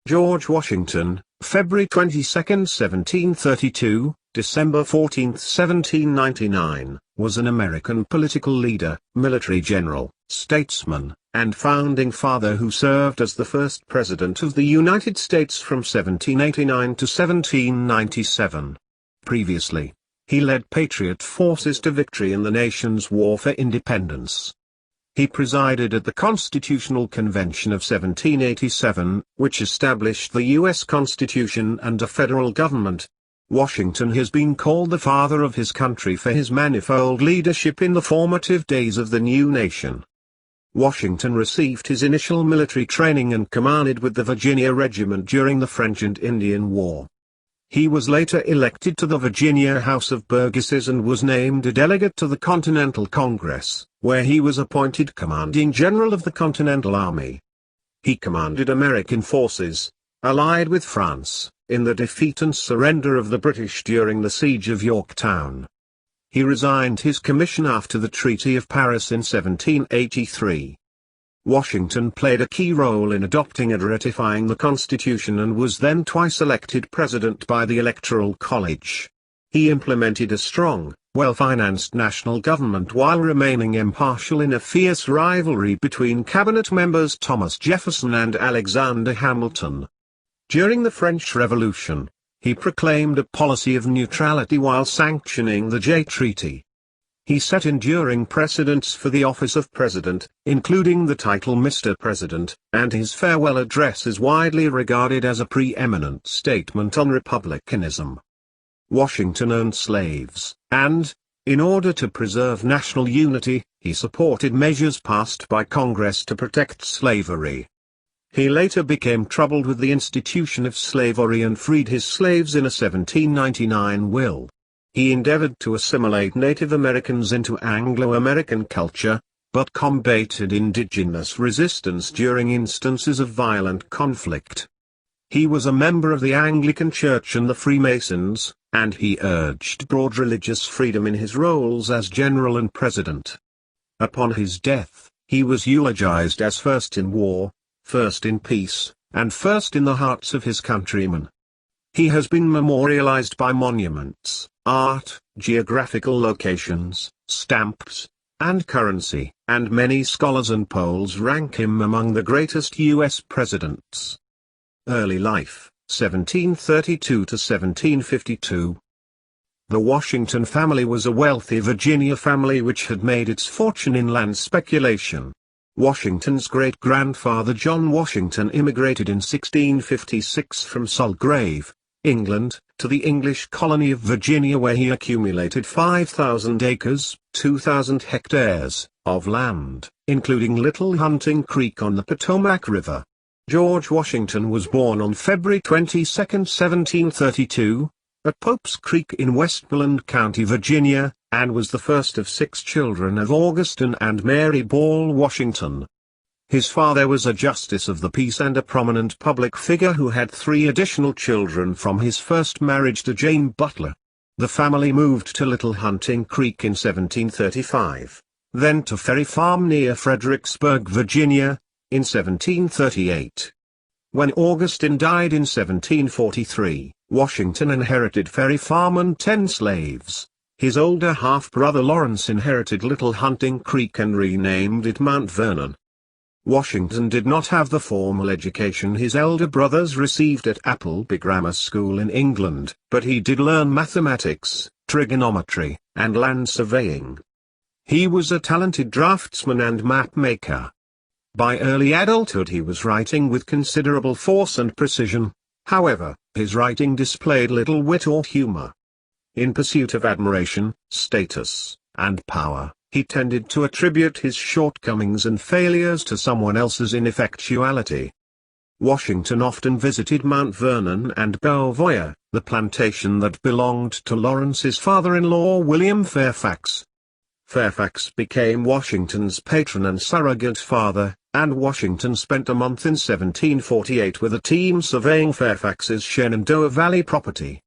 George Washington, February 22, 1732, December 14, 1799, was an American political leader, military general, statesman, and founding father who served as the first President of the United States from 1789 to 1797. Previously, he led Patriot forces to victory in the nation's war for independence. He presided at the Constitutional Convention of 1787, which established the U.S. Constitution and a federal government. Washington has been called the father of his country for his manifold leadership in the formative days of the new nation. Washington received his initial military training and commanded with the Virginia Regiment during the French and Indian War. He was later elected to the Virginia House of Burgesses and was named a delegate to the Continental Congress, where he was appointed commanding general of the Continental Army. He commanded American forces, allied with France, in the defeat and surrender of the British during the Siege of Yorktown. He resigned his commission after the Treaty of Paris in 1783. Washington played a key role in adopting and ratifying the Constitution and was then twice elected president by the Electoral College. He implemented a strong, well-financed national government while remaining impartial in a fierce rivalry between cabinet members Thomas Jefferson and Alexander Hamilton. During the French Revolution, he proclaimed a policy of neutrality while sanctioning the Jay Treaty. He set enduring precedents for the office of president, including the title Mr. President, and his farewell address is widely regarded as a preeminent statement on republicanism. Washington owned slaves, and, in order to preserve national unity, he supported measures passed by Congress to protect slavery. He later became troubled with the institution of slavery and freed his slaves in a 1799 will. He endeavored to assimilate Native Americans into Anglo-American culture, but combated indigenous resistance during instances of violent conflict. He was a member of the Anglican Church and the Freemasons, and he urged broad religious freedom in his roles as general and president. Upon his death, he was eulogized as first in war, first in peace, and first in the hearts of his countrymen. He has been memorialized by monuments, art, geographical locations, stamps, and currency, and many scholars and polls rank him among the greatest U.S. presidents. Early life, 1732 to 1752. The Washington family was a wealthy Virginia family which had made its fortune in land speculation. Washington's great-grandfather John Washington immigrated in 1656 from Mulgrave, England, to the English colony of Virginia where he accumulated 5,000 acres, 2,000 hectares, of land, including Little Hunting Creek on the Potomac River. George Washington was born on February 22, 1732, at Pope's Creek in Westmoreland County, Virginia, and was the first of 6 children of Augustine and Mary Ball Washington. His father was a justice of the peace and a prominent public figure who had 3 additional children from his first marriage to Jane Butler. The family moved to Little Hunting Creek in 1735, then to Ferry Farm near Fredericksburg, Virginia, in 1738. When Augustine died in 1743, Washington inherited Ferry Farm and 10 slaves. His older half-brother Lawrence inherited Little Hunting Creek and renamed it Mount Vernon. Washington did not have the formal education his elder brothers received at Appleby Grammar School in England, but he did learn mathematics, trigonometry, and land surveying. He was a talented draftsman and map-maker. By early adulthood he was writing with considerable force and precision. However, his writing displayed little wit or humor. In pursuit of admiration, status, and power, he tended to attribute his shortcomings and failures to someone else's ineffectuality. Washington often visited Mount Vernon and Belvoir, the plantation that belonged to Lawrence's father-in-law William Fairfax. Fairfax became Washington's patron and surrogate father, and Washington spent a month in 1748 with a team surveying Fairfax's Shenandoah Valley property.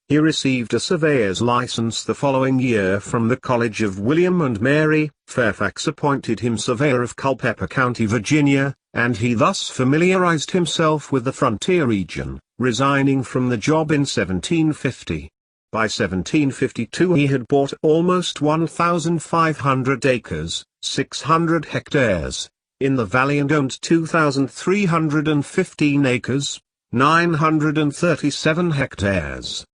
He received a surveyor's license the following year from the College of William and Mary. Fairfax appointed him surveyor of Culpeper County, Virginia, and he thus familiarized himself with the frontier region, resigning from the job in 1750. By 1752 he had bought almost 1,500 acres, 600 hectares, in the valley and owned 2,315 acres, 937 hectares.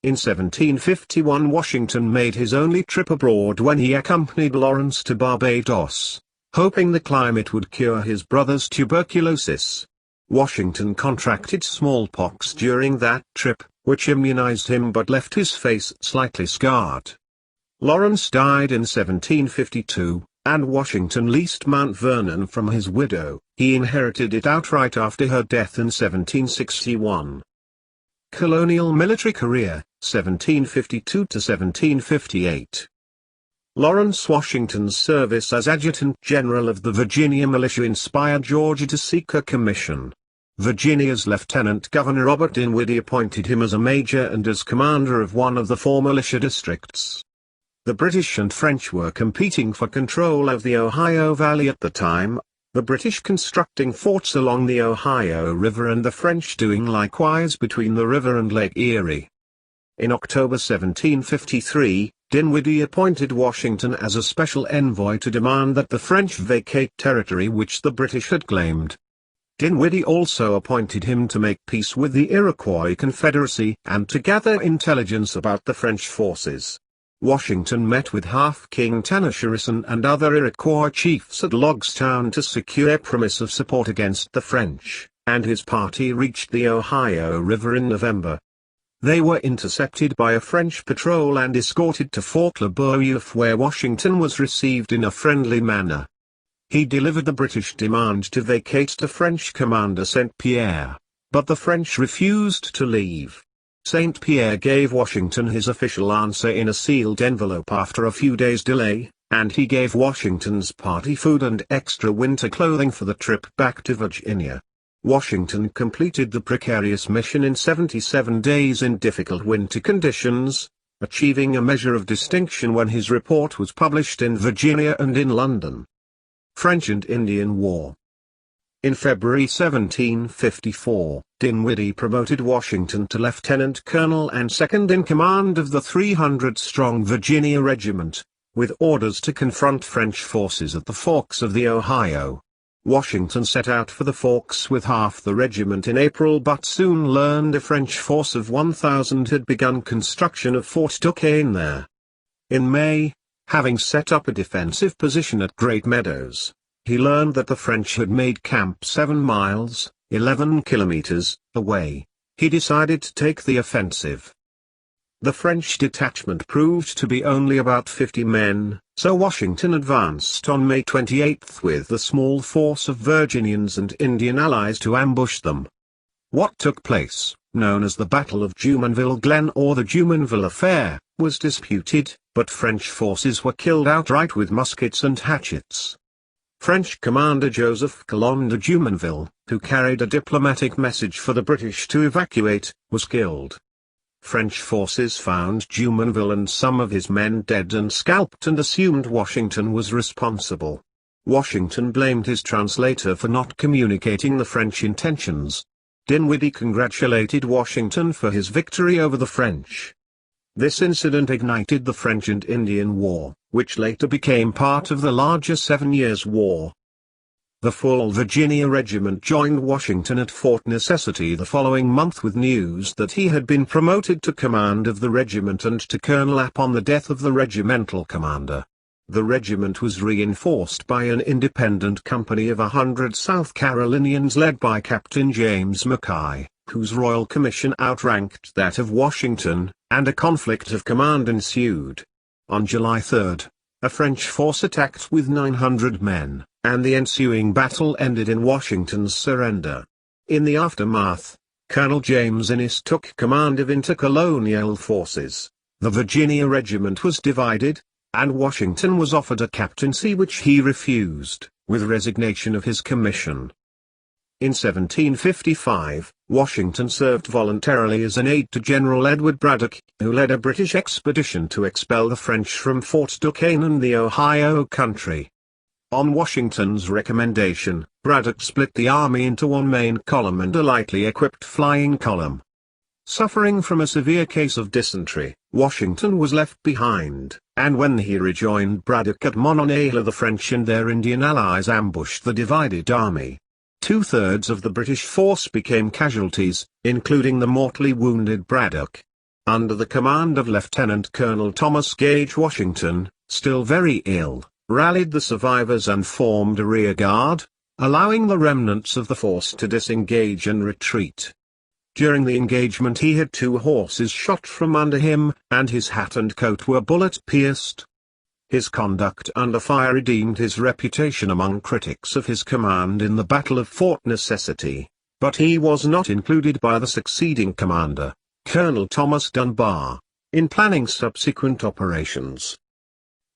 In 1751 Washington made his only trip abroad when he accompanied Lawrence to Barbados, hoping the climate would cure his brother's tuberculosis. Washington contracted smallpox during that trip, which immunized him but left his face slightly scarred. Lawrence died in 1752, and Washington leased Mount Vernon from his widow. He inherited it outright after her death in 1761. Colonial military career, 1752 to 1758. Lawrence Washington's service as Adjutant General of the Virginia Militia inspired Georgia to seek a commission. Virginia's Lieutenant Governor Robert Dinwiddie appointed him as a major and as commander of one of the four militia districts. The British and French were competing for control of the Ohio Valley at the time, the British constructing forts along the Ohio River and the French doing likewise between the river and Lake Erie. In October 1753, Dinwiddie appointed Washington as a special envoy to demand that the French vacate territory which the British had claimed. Dinwiddie also appointed him to make peace with the Iroquois Confederacy and to gather intelligence about the French forces. Washington met with Half-King Tanacharison and other Iroquois chiefs at Logstown to secure a promise of support against the French, and his party reached the Ohio River in November. They were intercepted by a French patrol and escorted to Fort Le Boeuf, where Washington was received in a friendly manner. He delivered the British demand to vacate to French commander St. Pierre, but the French refused to leave. St. Pierre gave Washington his official answer in a sealed envelope after a few days' delay, and he gave Washington's party food and extra winter clothing for the trip back to Virginia. Washington completed the precarious mission in 77 days in difficult winter conditions, achieving a measure of distinction when his report was published in Virginia and in London. French and Indian War. In February 1754, Dinwiddie promoted Washington to lieutenant colonel and second in command of the 300-strong Virginia Regiment, with orders to confront French forces at the forks of the Ohio. Washington set out for the forks with half the regiment in April but soon learned a French force of 1,000 had begun construction of Fort Duquesne there. In May, having set up a defensive position at Great Meadows, he learned that the French had made camp 7 miles, 11 kilometers, away. He decided to take the offensive. The French detachment proved to be only about 50 men, so Washington advanced on May 28 with a small force of Virginians and Indian allies to ambush them. What took place, known as the Battle of Jumonville Glen or the Jumonville Affair, was disputed, but French forces were killed outright with muskets and hatchets. French commander Joseph Coulon de Jumonville, who carried a diplomatic message for the British to evacuate, was killed. French forces found Jumonville and some of his men dead and scalped and assumed Washington was responsible. Washington blamed his translator for not communicating the French intentions. Dinwiddie congratulated Washington for his victory over the French. This incident ignited the French and Indian War, which later became part of the larger 7 Years' War. The full Virginia Regiment joined Washington at Fort Necessity the following month with news that he had been promoted to command of the regiment and to colonel upon the death of the regimental commander. The regiment was reinforced by an independent company of 100 South Carolinians led by Captain James Mackay, whose royal commission outranked that of Washington, and a conflict of command ensued. On July 3, a French force attacked with 900 men, and the ensuing battle ended in Washington's surrender. In the aftermath, Colonel James Innes took command of intercolonial forces. The Virginia regiment was divided, and Washington was offered a captaincy which he refused, with resignation of his commission. In 1755, Washington served voluntarily as an aide to General Edward Braddock, who led a British expedition to expel the French from Fort Duquesne and the Ohio country. On Washington's recommendation, Braddock split the army into one main column and a lightly equipped flying column. Suffering from a severe case of dysentery, Washington was left behind, and when he rejoined Braddock at Monongahela, the French and their Indian allies ambushed the divided army. 2/3 of the British force became casualties, including the mortally wounded Braddock. Under the command of Lieutenant Colonel Thomas Gage, Washington, still very ill, rallied the survivors and formed a rear guard, allowing the remnants of the force to disengage and retreat. During the engagement he had 2 horses shot from under him, and his hat and coat were bullet-pierced. His conduct under fire redeemed his reputation among critics of his command in the Battle of Fort Necessity, but he was not included by the succeeding commander, Colonel Thomas Dunbar, in planning subsequent operations.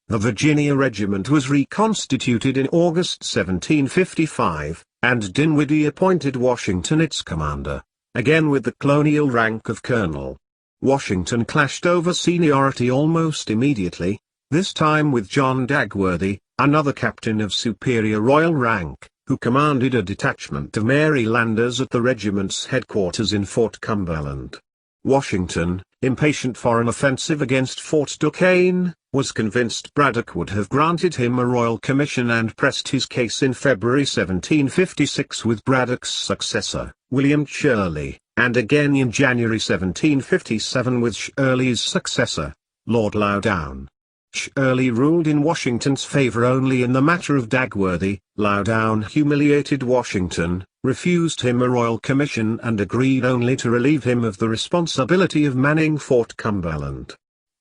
The Virginia Regiment was reconstituted in August 1755, and Dinwiddie appointed Washington its commander, again with the colonial rank of colonel. Washington clashed over seniority almost immediately, this time with John Dagworthy, another captain of superior royal rank, who commanded a detachment of Marylanders at the regiment's headquarters in Fort Cumberland. Washington, impatient for an offensive against Fort Duquesne, was convinced Braddock would have granted him a royal commission and pressed his case in February 1756 with Braddock's successor, William Shirley, and again in January 1757 with Shirley's successor, Lord Loudoun. Shirley ruled in Washington's favor only in the matter of Dagworthy. Loudoun humiliated Washington, refused him a royal commission and agreed only to relieve him of the responsibility of manning Fort Cumberland.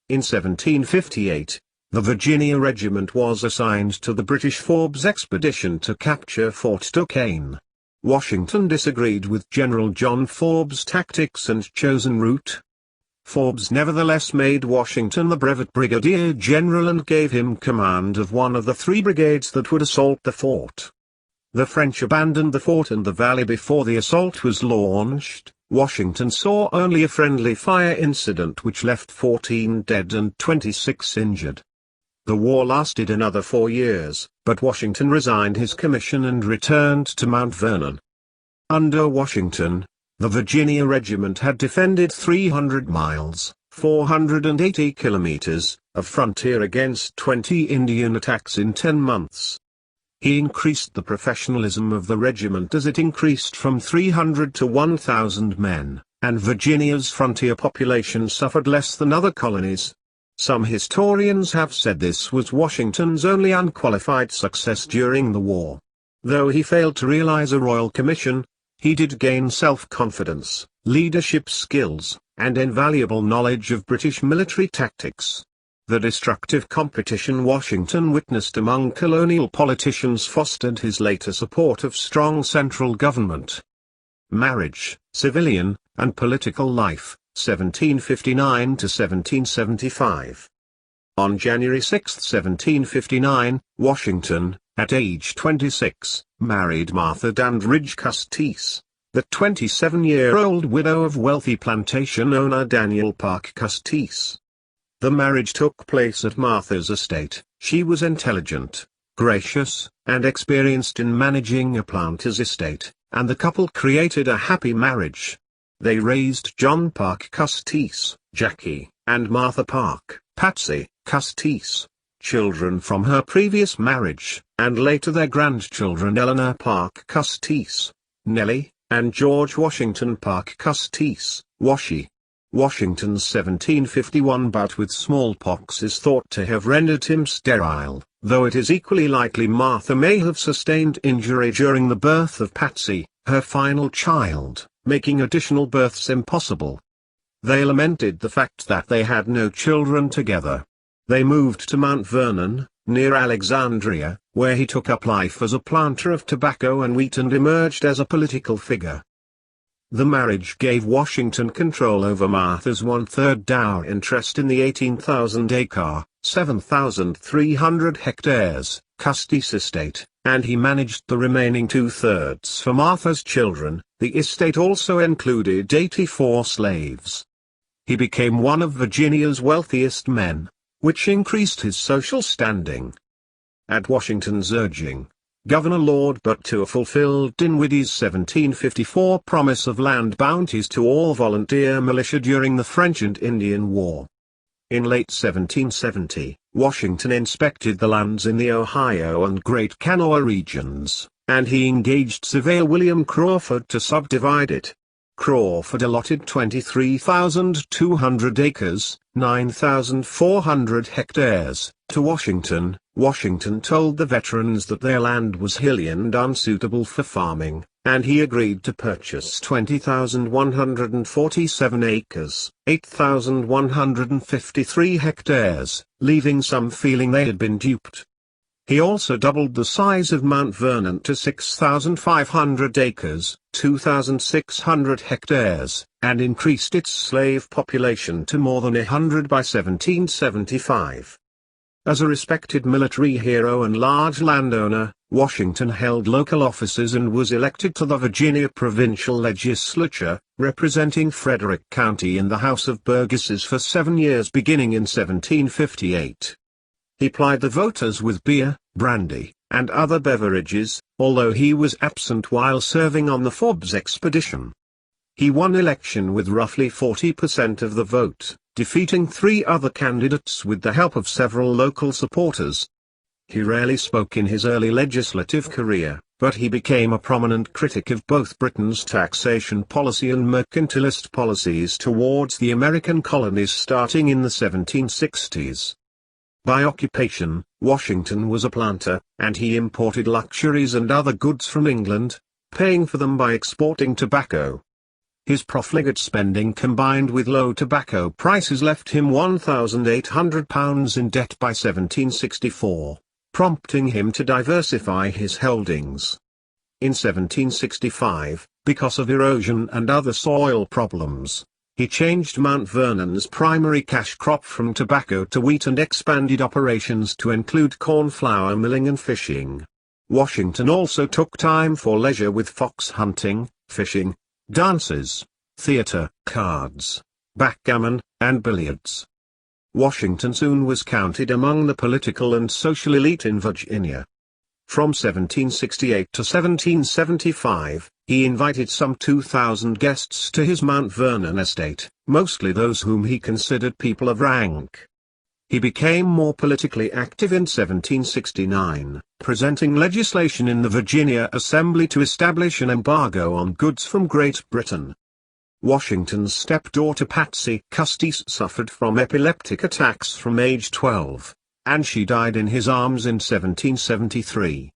In 1758, the Virginia Regiment was assigned to the British Forbes expedition to capture Fort Duquesne. Washington disagreed with General John Forbes' tactics and chosen route. Forbes nevertheless made Washington the brevet brigadier general and gave him command of one of the 3 brigades that would assault the fort. The French abandoned the fort and the valley before the assault was launched. Washington saw only a friendly fire incident which left 14 dead and 26 injured. The war lasted another 4 years, but Washington resigned his commission and returned to Mount Vernon. Under Washington, the Virginia Regiment had defended 300 miles, 480 kilometers, of frontier against 20 Indian attacks in 10 months. He increased the professionalism of the regiment as it increased from 300 to 1,000 men, and Virginia's frontier population suffered less than other colonies. Some historians have said this was Washington's only unqualified success during the war. Though he failed to realize a royal commission, he did gain self-confidence, leadership skills, and invaluable knowledge of British military tactics. The destructive competition Washington witnessed among colonial politicians fostered his later support of strong central government. Marriage, civilian, and political life, 1759 to 1775. On January 6, 1759, Washington, at age 26, married Martha Dandridge Custis, the 27-year-old widow of wealthy plantation owner Daniel Park Custis. The marriage took place at Martha's estate. She was intelligent, gracious, and experienced in managing a planter's estate, and the couple created a happy marriage. They raised John Park Custis, Jackie, and Martha Park, Patsy, Custis, children from her previous marriage, and later their grandchildren Eleanor Park Custis, Nellie, and George Washington Park Custis, Washie. Washington's 1751 bout with smallpox is thought to have rendered him sterile, though it is equally likely Martha may have sustained injury during the birth of Patsy, her final child, making additional births impossible. They lamented the fact that they had no children together. They moved to Mount Vernon, near Alexandria, where he took up life as a planter of tobacco and wheat and emerged as a political figure. The marriage gave Washington control over Martha's 1/3 dower interest in the 18,000-acre, 7,300 hectares, Custis estate, and he managed the remaining 2/3 for Martha's children. The estate also included 84 slaves. He became one of Virginia's wealthiest men, which increased his social standing. At Washington's urging, Governor Lord Butler fulfilled Dinwiddie's 1754 promise of land bounties to all volunteer militia during the French and Indian War. In late 1770, Washington inspected the lands in the Ohio and Great Kanawha regions, and he engaged surveyor William Crawford to subdivide it. Crawford allotted 23,200 acres, 9,400 hectares, to Washington. Washington told the veterans that their land was hilly and unsuitable for farming, and he agreed to purchase 20,147 acres, 8,153 hectares, leaving some feeling they had been duped. He also doubled the size of Mount Vernon to 6,500 acres, 2,600 hectares, and increased its slave population to more than 100 by 1775. As a respected military hero and large landowner, Washington held local offices and was elected to the Virginia provincial legislature, representing Frederick County in the House of Burgesses for 7 years beginning in 1758. He plied the voters with beer, brandy, and other beverages, although he was absent while serving on the Forbes expedition. He won election with roughly 40% of the vote, defeating 3 other candidates with the help of several local supporters. He rarely spoke in his early legislative career, but he became a prominent critic of both Britain's taxation policy and mercantilist policies towards the American colonies starting in the 1760s. By occupation, Washington was a planter, and he imported luxuries and other goods from England, paying for them by exporting tobacco. His profligate spending combined with low tobacco prices left him £1,800 in debt by 1764, prompting him to diversify his holdings. In 1765, because of erosion and other soil problems, he changed Mount Vernon's primary cash crop from tobacco to wheat and expanded operations to include corn flour milling and fishing. Washington also took time for leisure with fox hunting, fishing, dances, theater, cards, backgammon, and billiards. Washington soon was counted among the political and social elite in Virginia. From 1768 to 1775, he invited some 2,000 guests to his Mount Vernon estate, mostly those whom he considered people of rank. He became more politically active in 1769, presenting legislation in the Virginia Assembly to establish an embargo on goods from Great Britain. Washington's stepdaughter Patsy Custis suffered from epileptic attacks from age 12, and she died in his arms in 1773.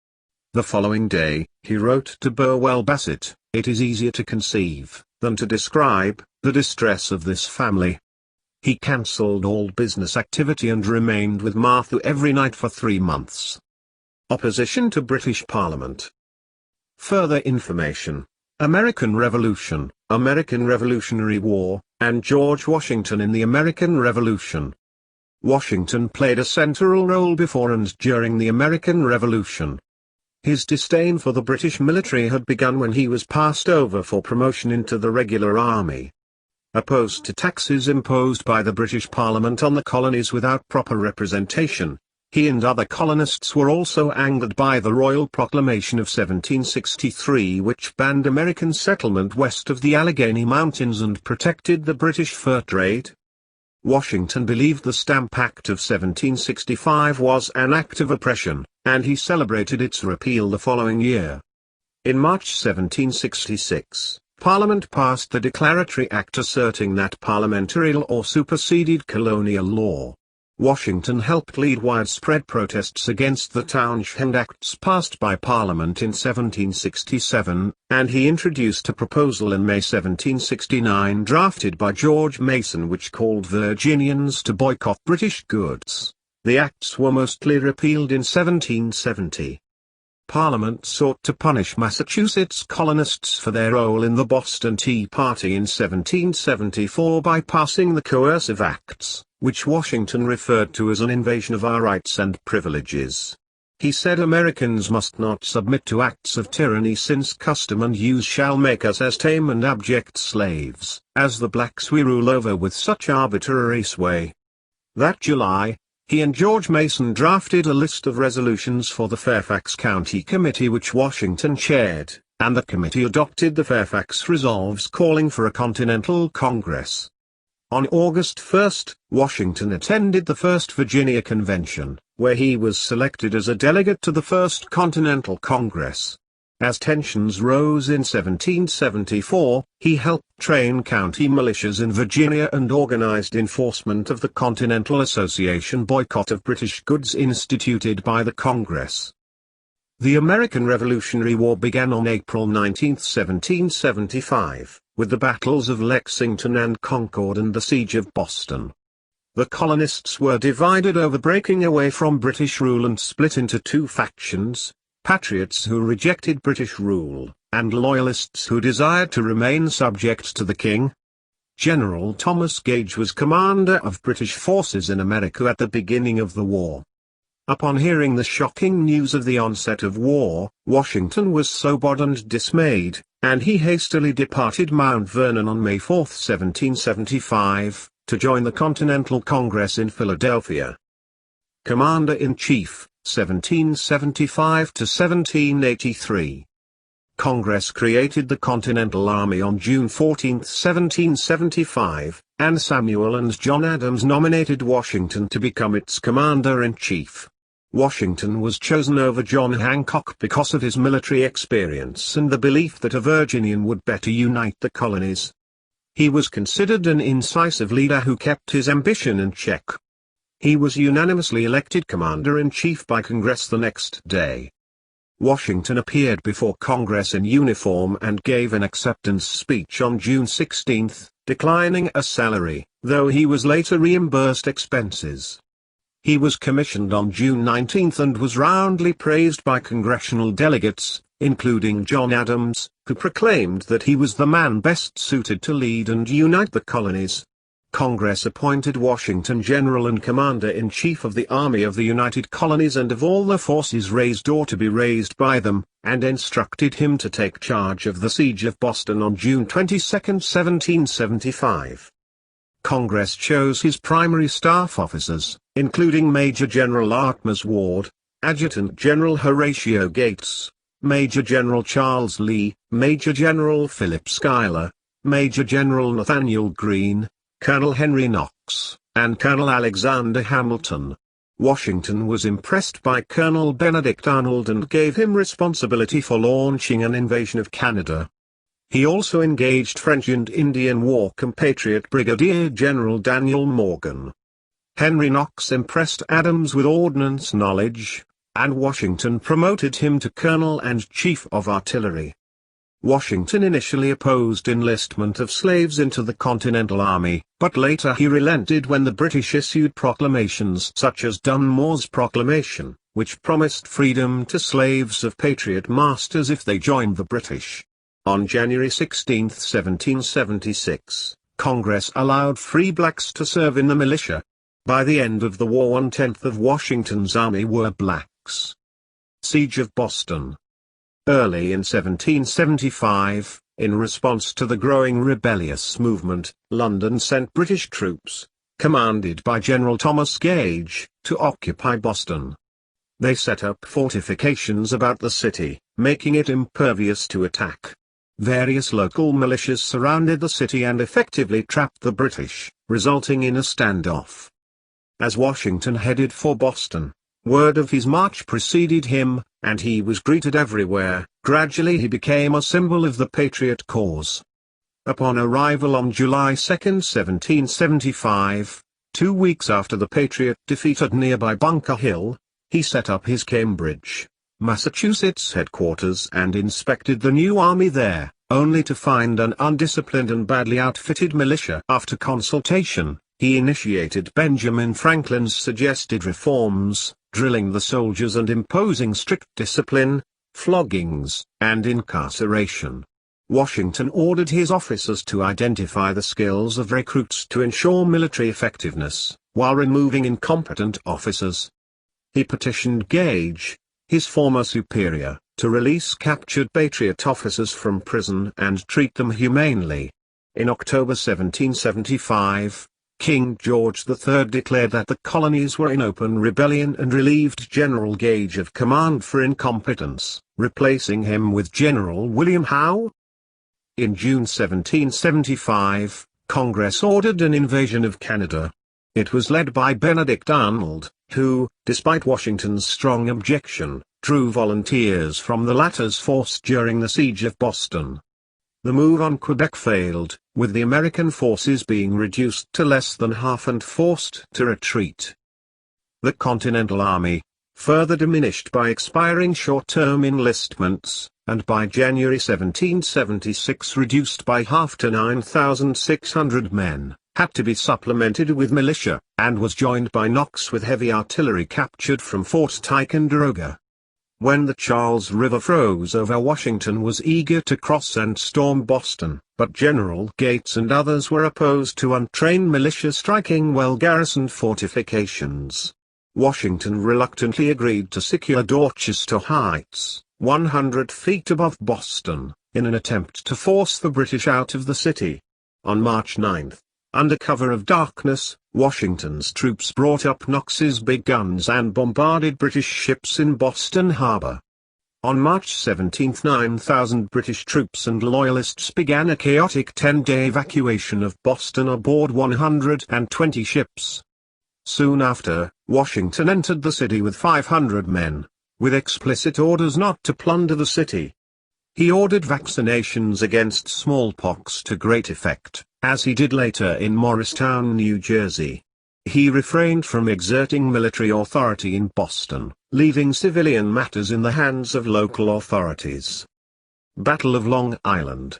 The following day, he wrote to Burwell Bassett, "It is easier to conceive, than to describe, the distress of this family." He cancelled all business activity and remained with Martha every night for 3 months. Opposition to British Parliament. Further information: American Revolution, American Revolutionary War, and George Washington in the American Revolution. Washington played a central role before and during the American Revolution. His disdain for the British military had begun when he was passed over for promotion into the regular army. Opposed to taxes imposed by the British Parliament on the colonies without proper representation, he and other colonists were also angered by the Royal Proclamation of 1763, which banned American settlement west of the Allegheny Mountains and protected the British fur trade. Washington believed the Stamp Act of 1765 was an act of oppression, and he celebrated its repeal the following year. In March 1766, Parliament passed the Declaratory Act asserting that parliamentary law superseded colonial law. Washington helped lead widespread protests against the Townshend Acts passed by Parliament in 1767, and he introduced a proposal in May 1769 drafted by George Mason which called Virginians to boycott British goods. The acts were mostly repealed in 1770. Parliament sought to punish Massachusetts colonists for their role in the Boston Tea Party in 1774 by passing the Coercive Acts, which Washington referred to as an invasion of our rights and privileges. He said Americans must not submit to acts of tyranny since custom and use shall make us as tame and abject slaves, as the blacks we rule over with such arbitrary sway. That July, He and George Mason drafted a list of resolutions for the Fairfax County Committee which Washington chaired, and the committee adopted the Fairfax Resolves calling for a Continental Congress. On August 1, Washington attended the First Virginia Convention, where he was selected as a delegate to the First Continental Congress. As tensions rose in 1774, he helped train county militias in Virginia and organized enforcement of the Continental Association boycott of British goods instituted by the Congress. The American Revolutionary War began on April 19, 1775, with the battles of Lexington and Concord and the Siege of Boston. The colonists were divided over breaking away from British rule and split into two factions: patriots who rejected British rule, and loyalists who desired to remain subject to the king. General Thomas Gage was commander of British forces in America at the beginning of the war. Upon hearing the shocking news of the onset of war, Washington was sobered and dismayed, and he hastily departed Mount Vernon on May 4, 1775, to join the Continental Congress in Philadelphia. Commander-in-Chief, 1775 to 1783. Congress created the Continental Army on June 14, 1775, and Samuel and John Adams nominated Washington to become its commander-in-chief. Washington was chosen over John Hancock because of his military experience and the belief that a Virginian would better unite the colonies. He was considered an incisive leader who kept his ambition in check. He was unanimously elected commander-in-chief by Congress the next day. Washington appeared before Congress in uniform and gave an acceptance speech on June 16, declining a salary, though he was later reimbursed expenses. He was commissioned on June 19 and was roundly praised by congressional delegates, including John Adams, who proclaimed that he was the man best suited to lead and unite the colonies. Congress appointed Washington General and Commander-in-Chief of the Army of the United Colonies and of all the forces raised or to be raised by them, and instructed him to take charge of the Siege of Boston on June 22, 1775. Congress chose his primary staff officers, including Major General Artemus Ward, Adjutant General Horatio Gates, Major General Charles Lee, Major General Philip Schuyler, Major General Nathaniel Greene, Colonel Henry Knox, and Colonel Alexander Hamilton. Washington was impressed by Colonel Benedict Arnold and gave him responsibility for launching an invasion of Canada. He also engaged French and Indian War compatriot Brigadier General Daniel Morgan. Henry Knox impressed Adams with ordnance knowledge, and Washington promoted him to Colonel and Chief of Artillery. Washington initially opposed enlistment of slaves into the Continental Army, but later he relented when the British issued proclamations such as Dunmore's Proclamation, which promised freedom to slaves of patriot masters if they joined the British. On January 16, 1776, Congress allowed free blacks to serve in the militia. By the end of the war, 1/10 of Washington's army were blacks. Siege of Boston. Early in 1775, in response to the growing rebellious movement, London sent British troops, commanded by General Thomas Gage, to occupy Boston. They set up fortifications about the city, making it impervious to attack. Various local militias surrounded the city and effectively trapped the British, resulting in a standoff. As Washington headed for Boston, word of his march preceded him, and he was greeted everywhere. Gradually he became a symbol of the Patriot cause. Upon arrival on July 2, 1775, 2 weeks after the Patriot defeat at nearby Bunker Hill, he set up his Cambridge, Massachusetts headquarters and inspected the new army there, only to find an undisciplined and badly outfitted militia. After consultation, he initiated Benjamin Franklin's suggested reforms, drilling the soldiers and imposing strict discipline, floggings, and incarceration. Washington ordered his officers to identify the skills of recruits to ensure military effectiveness, while removing incompetent officers. He petitioned Gage, his former superior, to release captured Patriot officers from prison and treat them humanely. In October 1775, King George III declared that the colonies were in open rebellion and relieved General Gage of command for incompetence, replacing him with General William Howe. In June 1775, Congress ordered an invasion of Canada. It was led by Benedict Arnold, who, despite Washington's strong objection, drew volunteers from the latter's force during the siege of Boston. The move on Quebec failed, with the American forces being reduced to less than half and forced to retreat. The Continental Army, further diminished by expiring short-term enlistments, and by January 1776 reduced by half to 9,600 men, had to be supplemented with militia, and was joined by Knox with heavy artillery captured from Fort Ticonderoga. When the Charles River froze over, Washington was eager to cross and storm Boston, but General Gates and others were opposed to untrained militia striking well-garrisoned fortifications. Washington reluctantly agreed to secure Dorchester Heights, 100 feet above Boston, in an attempt to force the British out of the city. On March 9, under cover of darkness, Washington's troops brought up Knox's big guns and bombarded British ships in Boston Harbor. On March 17, 9,000 British troops and Loyalists began a chaotic 10-day evacuation of Boston aboard 120 ships. Soon after, Washington entered the city with 500 men, with explicit orders not to plunder the city. He ordered vaccinations against smallpox to great effect, as he did later in Morristown, New Jersey. He refrained from exerting military authority in Boston, leaving civilian matters in the hands of local authorities. Battle of Long Island.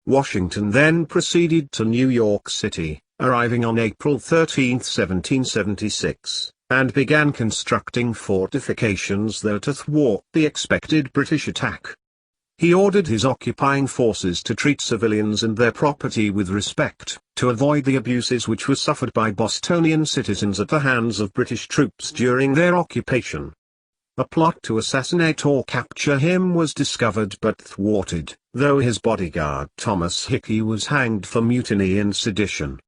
Washington then proceeded to New York City, arriving on April 13, 1776, and began constructing fortifications there to thwart the expected British attack. He ordered his occupying forces to treat civilians and their property with respect, to avoid the abuses which were suffered by Bostonian citizens at the hands of British troops during their occupation. A plot to assassinate or capture him was discovered but thwarted, though his bodyguard Thomas Hickey was hanged for mutiny and sedition.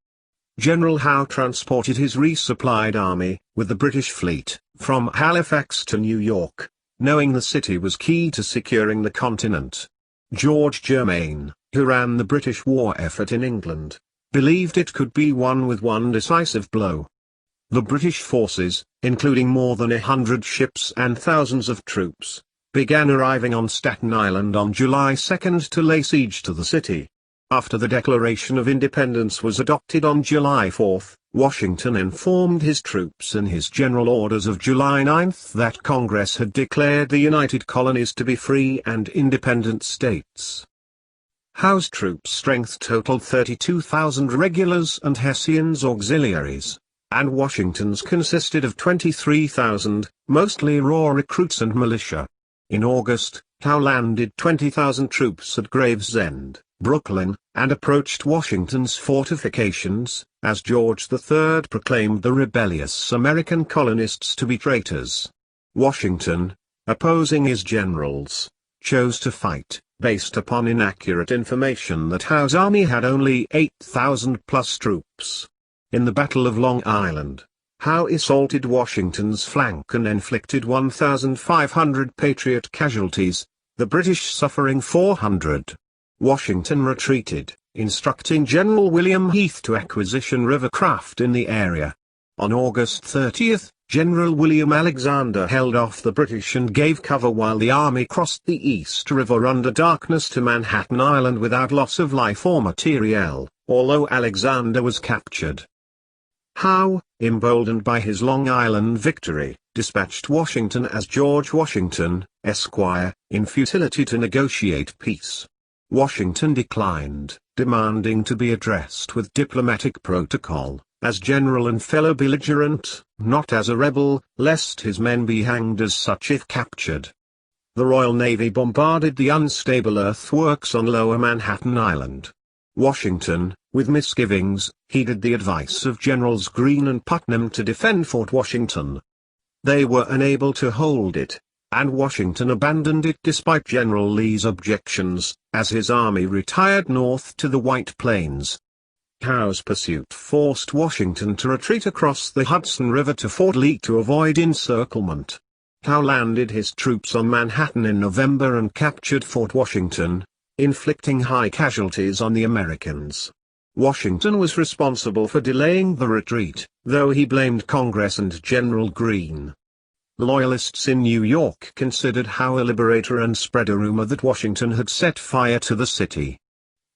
General Howe transported his resupplied army, with the British fleet, from Halifax to New York, knowing the city was key to securing the continent. George Germain, who ran the British war effort in England, believed it could be won with one decisive blow. The British forces, including more than 100 ships and thousands of troops, began arriving on Staten Island on July 2 to lay siege to the city. After the Declaration of Independence was adopted on July 4, Washington informed his troops in his General Orders of July 9 that Congress had declared the United Colonies to be free and independent states. Howe's troop strength totaled 32,000 regulars and Hessians auxiliaries, and Washington's consisted of 23,000, mostly raw recruits and militia. In August, Howe landed 20,000 troops at Gravesend, Brooklyn, and approached Washington's fortifications, as George III proclaimed the rebellious American colonists to be traitors. Washington, opposing his generals, chose to fight, based upon inaccurate information that Howe's army had only 8,000 plus troops. In the Battle of Long Island, Howe assaulted Washington's flank and inflicted 1,500 Patriot casualties, the British suffering 400. Washington retreated, instructing General William Heath to acquisition river craft in the area. On August 30, General William Alexander held off the British and gave cover while the army crossed the East River under darkness to Manhattan Island without loss of life or materiel, although Alexander was captured. Howe, emboldened by his Long Island victory, dispatched Washington as George Washington, Esquire, in futility to negotiate peace. Washington declined, demanding to be addressed with diplomatic protocol, as general and fellow belligerent, not as a rebel, lest his men be hanged as such if captured. The Royal Navy bombarded the unstable earthworks on Lower Manhattan Island. Washington, with misgivings, heeded the advice of Generals Greene and Putnam to defend Fort Washington. They were unable to hold it, and Washington abandoned it despite General Lee's objections, as his army retired north to the White Plains. Howe's pursuit forced Washington to retreat across the Hudson River to Fort Lee to avoid encirclement. Howe landed his troops on Manhattan in November and captured Fort Washington, inflicting high casualties on the Americans. Washington was responsible for delaying the retreat, though he blamed Congress and General Greene. Loyalists in New York considered Howe a liberator and spread a rumor that Washington had set fire to the city.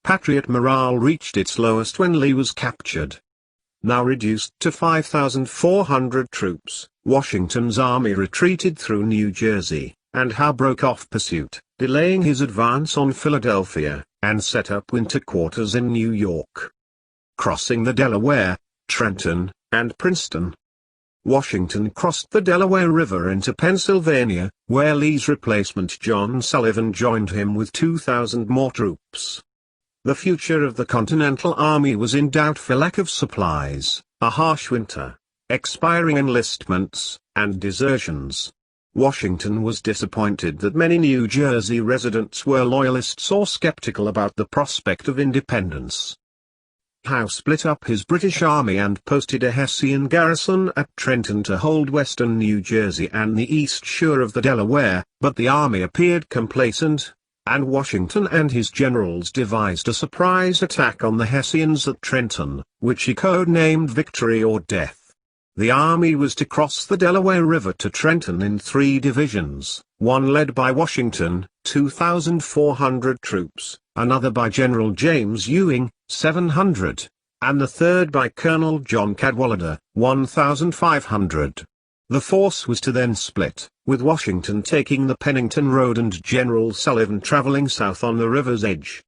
Patriot morale reached its lowest when Lee was captured. Now reduced to 5,400 troops, Washington's army retreated through New Jersey, and Howe broke off pursuit, delaying his advance on Philadelphia, and set up winter quarters in New York. Crossing the Delaware, Trenton, and Princeton. Washington crossed the Delaware River into Pennsylvania, where Lee's replacement John Sullivan joined him with 2,000 more troops. The future of the Continental Army was in doubt for lack of supplies, a harsh winter, expiring enlistments, and desertions. Washington was disappointed that many New Jersey residents were loyalists or skeptical about the prospect of independence. Howe split up his British army and posted a Hessian garrison at Trenton to hold western New Jersey and the east shore of the Delaware, but the army appeared complacent, and Washington and his generals devised a surprise attack on the Hessians at Trenton, which he codenamed Victory or Death. The army was to cross the Delaware River to Trenton in 3 divisions, one led by Washington, 2,400 troops, another by General James Ewing, 700, and the third by Colonel John Cadwalader, 1,500. The force was to then split, with Washington taking the Pennington Road and General Sullivan traveling south on the river's edge.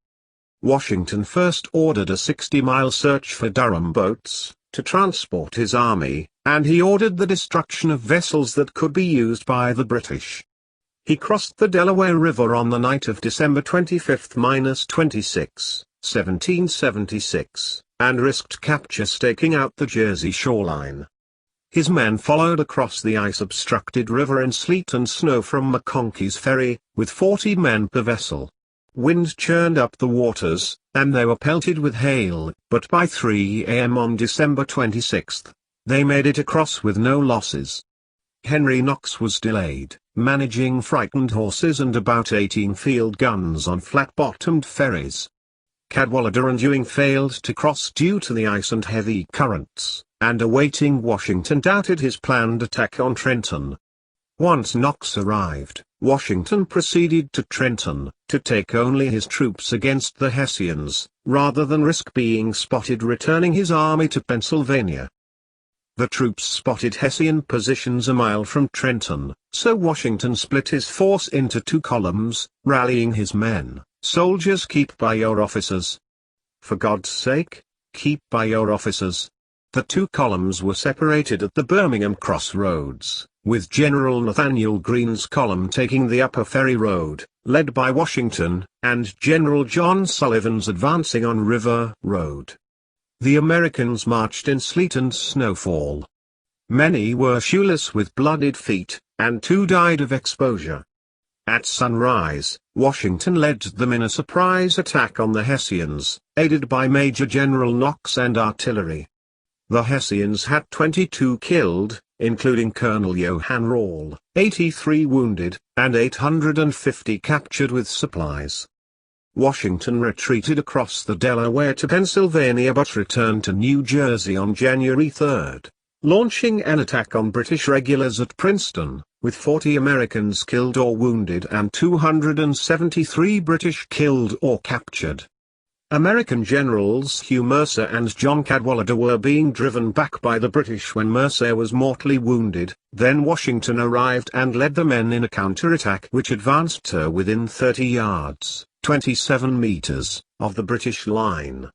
Washington first ordered a 60-mile search for Durham boats, to transport his army, and he ordered the destruction of vessels that could be used by the British. He crossed the Delaware River on the night of December 25–26, 1776, and risked capture staking out the Jersey shoreline. His men followed across the ice-obstructed river in sleet and snow from McConkey's Ferry, with 40 men per vessel. Wind churned up the waters, and they were pelted with hail, but by 3 a.m. on December 26, they made it across with no losses. Henry Knox was delayed, managing frightened horses and about 18 field guns on flat-bottomed ferries. Cadwalader and Ewing failed to cross due to the ice and heavy currents, and awaiting Washington doubted his planned attack on Trenton. Once Knox arrived, Washington proceeded to Trenton, to take only his troops against the Hessians, rather than risk being spotted returning his army to Pennsylvania. The troops spotted Hessian positions a mile from Trenton, so Washington split his force into 2 columns, rallying his men, "Soldiers, keep by your officers. For God's sake, keep by your officers." The 2 columns were separated at the Birmingham crossroads, with General Nathaniel Greene's column taking the upper ferry road, led by Washington, and General John Sullivan's advancing on River Road. The Americans marched in sleet and snowfall. Many were shoeless with blooded feet, and 2 died of exposure. At sunrise, Washington led them in a surprise attack on the Hessians, aided by Major General Knox and artillery. The Hessians had 22 killed, including Colonel Johann Rall, 83 wounded, and 850 captured with supplies. Washington retreated across the Delaware to Pennsylvania but returned to New Jersey on January 3, launching an attack on British regulars at Princeton, with 40 Americans killed or wounded and 273 British killed or captured. American generals Hugh Mercer and John Cadwalader were being driven back by the British when Mercer was mortally wounded. Then Washington arrived and led the men in a counterattack which advanced to within 30 yards, 27 meters, of the British line.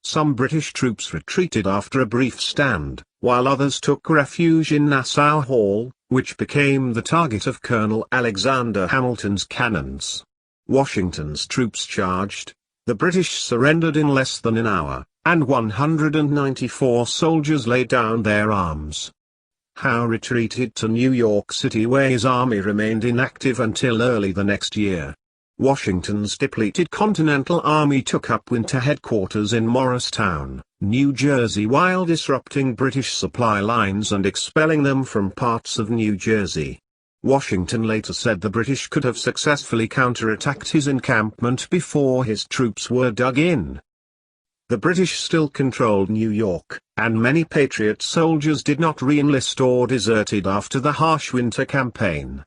Some British troops retreated after a brief stand, while others took refuge in Nassau Hall, which became the target of Colonel Alexander Hamilton's cannons. Washington's troops charged. The British surrendered in less than an hour, and 194 soldiers laid down their arms. Howe retreated to New York City where his army remained inactive until early the next year. Washington's depleted Continental Army took up winter headquarters in Morristown, New Jersey, while disrupting British supply lines and expelling them from parts of New Jersey. Washington later said the British could have successfully counterattacked his encampment before his troops were dug in. The British still controlled New York, and many Patriot soldiers did not re-enlist or deserted after the harsh winter campaign.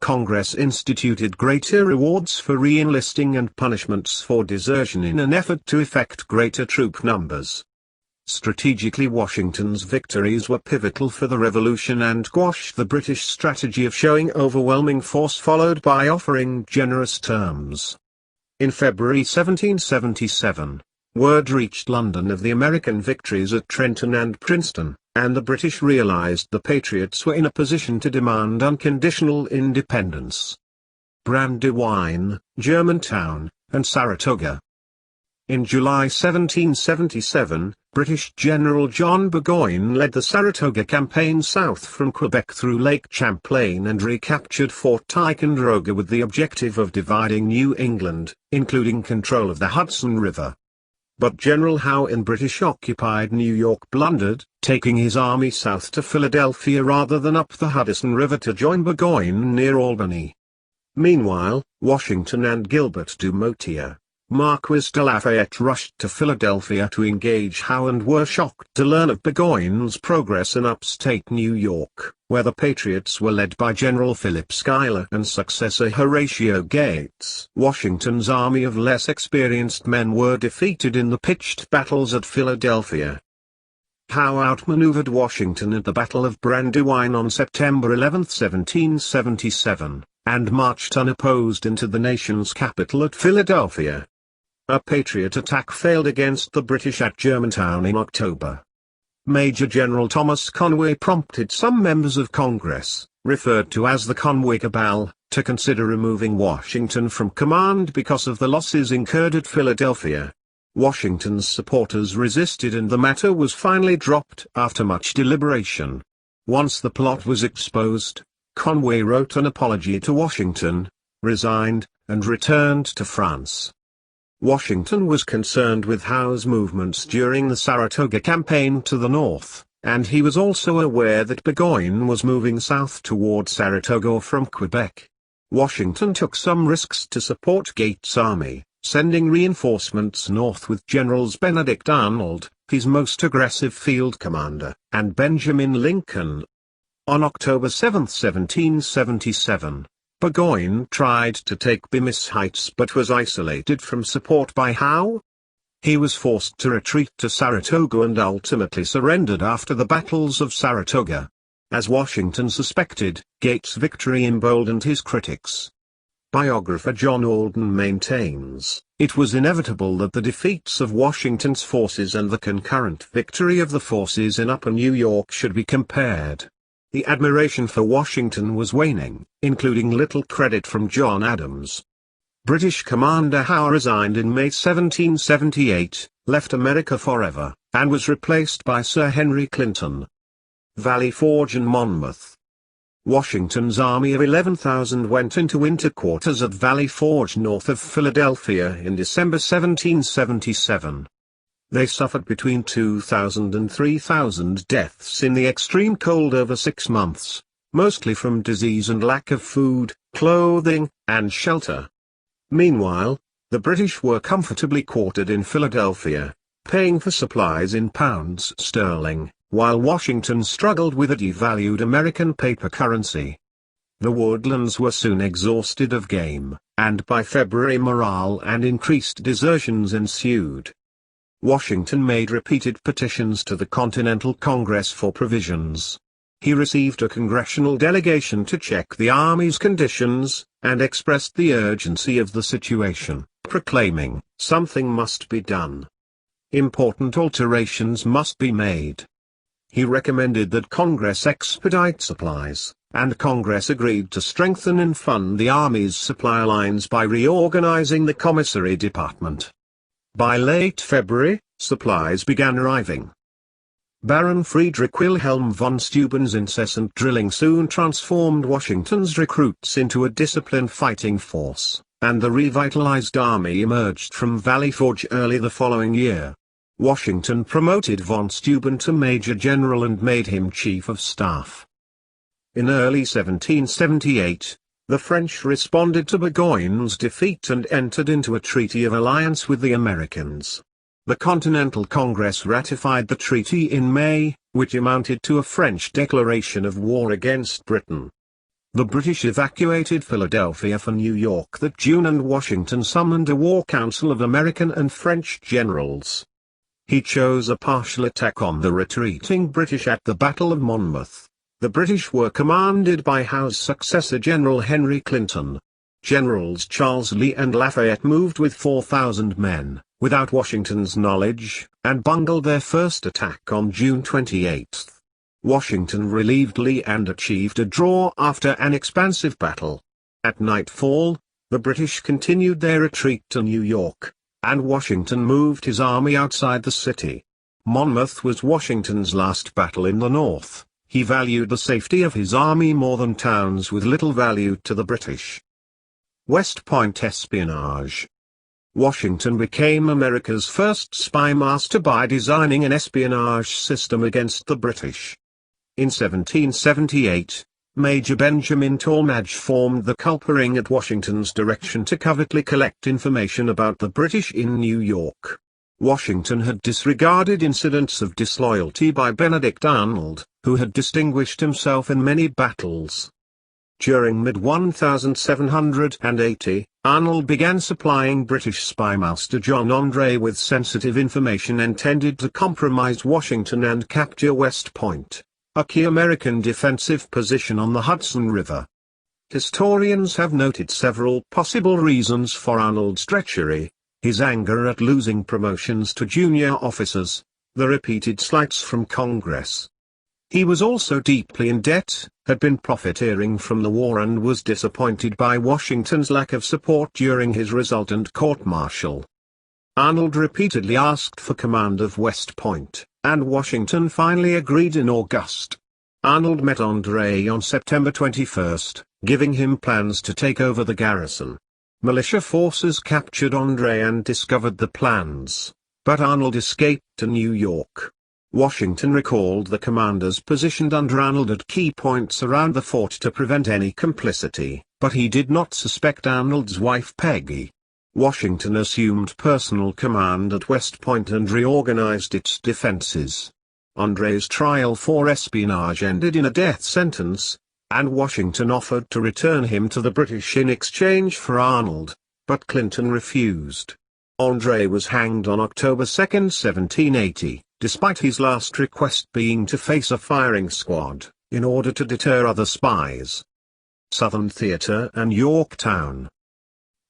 Congress instituted greater rewards for re-enlisting and punishments for desertion in an effort to effect greater troop numbers. Strategically, Washington's victories were pivotal for the Revolution and quashed the British strategy of showing overwhelming force followed by offering generous terms. In February 1777, word reached London of the American victories at Trenton and Princeton, and the British realized the Patriots were in a position to demand unconditional independence. Brandywine, Germantown, and Saratoga. In July 1777, British General John Burgoyne led the Saratoga campaign south from Quebec through Lake Champlain and recaptured Fort Ticonderoga with the objective of dividing New England, including control of the Hudson River. But General Howe in British-occupied New York blundered, taking his army south to Philadelphia rather than up the Hudson River to join Burgoyne near Albany. Meanwhile, Washington and Gilbert du Motier, Marquis de Lafayette, rushed to Philadelphia to engage Howe and were shocked to learn of Burgoyne's progress in upstate New York, where the Patriots were led by General Philip Schuyler and successor Horatio Gates. Washington's army of less experienced men were defeated in the pitched battles at Philadelphia. Howe outmaneuvered Washington at the Battle of Brandywine on September 11, 1777, and marched unopposed into the nation's capital at Philadelphia. A Patriot attack failed against the British at Germantown in October. Major General Thomas Conway prompted some members of Congress, referred to as the Conway Cabal, to consider removing Washington from command because of the losses incurred at Philadelphia. Washington's supporters resisted and the matter was finally dropped after much deliberation. Once the plot was exposed, Conway wrote an apology to Washington, resigned, and returned to France. Washington was concerned with Howe's movements during the Saratoga campaign to the north, and he was also aware that Burgoyne was moving south toward Saratoga from Quebec. Washington took some risks to support Gates' army, sending reinforcements north with Generals Benedict Arnold, his most aggressive field commander, and Benjamin Lincoln. On October 7, 1777, Burgoyne tried to take Bemis Heights but was isolated from support by Howe. He was forced to retreat to Saratoga and ultimately surrendered after the battles of Saratoga. As Washington suspected, Gates' victory emboldened his critics. Biographer John Alden maintains, it was inevitable that the defeats of Washington's forces and the concurrent victory of the forces in Upper New York should be compared. The admiration for Washington was waning, including little credit from John Adams. British Commander Howe resigned in May 1778, left America forever, and was replaced by Sir Henry Clinton. Valley Forge and Monmouth. Washington's army of 11,000 went into winter quarters at Valley Forge north of Philadelphia in December 1777. They suffered between 2,000 and 3,000 deaths in the extreme cold over 6 months, mostly from disease and lack of food, clothing, and shelter. Meanwhile, the British were comfortably quartered in Philadelphia, paying for supplies in pounds sterling, while Washington struggled with a devalued American paper currency. The woodlands were soon exhausted of game, and by February morale and increased desertions ensued. Washington made repeated petitions to the Continental Congress for provisions. He received a congressional delegation to check the Army's conditions, and expressed the urgency of the situation, proclaiming, "Something must be done. Important alterations must be made." He recommended that Congress expedite supplies, and Congress agreed to strengthen and fund the Army's supply lines by reorganizing the commissary department. By late February, supplies began arriving. Baron Friedrich Wilhelm von Steuben's incessant drilling soon transformed Washington's recruits into a disciplined fighting force, and the revitalized army emerged from Valley Forge early the following year. Washington promoted von Steuben to Major General and made him Chief of Staff. In early 1778, the French responded to Burgoyne's defeat and entered into a treaty of alliance with the Americans. The Continental Congress ratified the treaty in May, which amounted to a French declaration of war against Britain. The British evacuated Philadelphia for New York that June, and Washington summoned a war council of American and French generals. He chose a partial attack on the retreating British at the Battle of Monmouth. The British were commanded by Howe's successor General Henry Clinton. Generals Charles Lee and Lafayette moved with 4,000 men, without Washington's knowledge, and bungled their first attack on June 28. Washington relieved Lee and achieved a draw after an expansive battle. At nightfall, the British continued their retreat to New York, and Washington moved his army outside the city. Monmouth was Washington's last battle in the North. He valued the safety of his army more than towns with little value to the British. West Point espionage. Washington became America's first spy master by designing an espionage system against the British. In 1778, Major Benjamin Tallmadge formed the Culper Ring at Washington's direction to covertly collect information about the British in New York. Washington had disregarded incidents of disloyalty by Benedict Arnold, who had distinguished himself in many battles. During mid-1780, Arnold began supplying British spymaster John André with sensitive information intended to compromise Washington and capture West Point, a key American defensive position on the Hudson River. Historians have noted several possible reasons for Arnold's treachery: his anger at losing promotions to junior officers, the repeated slights from Congress. He was also deeply in debt, had been profiteering from the war, and was disappointed by Washington's lack of support during his resultant court-martial. Arnold repeatedly asked for command of West Point, and Washington finally agreed in August. Arnold met André on September 21, giving him plans to take over the garrison. Militia forces captured André and discovered the plans, but Arnold escaped to New York. Washington recalled the commanders positioned under Arnold at key points around the fort to prevent any complicity, but he did not suspect Arnold's wife Peggy. Washington assumed personal command at West Point and reorganized its defenses. André's trial for espionage ended in a death sentence, and Washington offered to return him to the British in exchange for Arnold, but Clinton refused. André was hanged on October 2, 1780, despite his last request being to face a firing squad, in order to deter other spies. Southern Theater and Yorktown.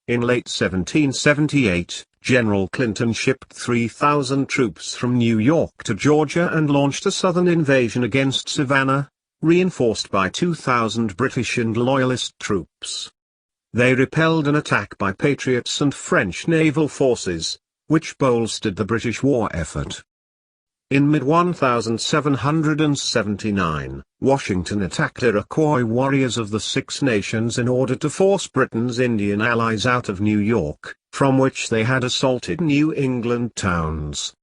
In late 1778, General Clinton shipped 3,000 troops from New York to Georgia and launched a southern invasion against Savannah, reinforced by 2,000 British and Loyalist troops. They repelled an attack by Patriots and French naval forces, which bolstered the British war effort. In mid-1779, Washington attacked Iroquois warriors of the Six Nations in order to force Britain's Indian allies out of New York, from which they had assaulted New England towns.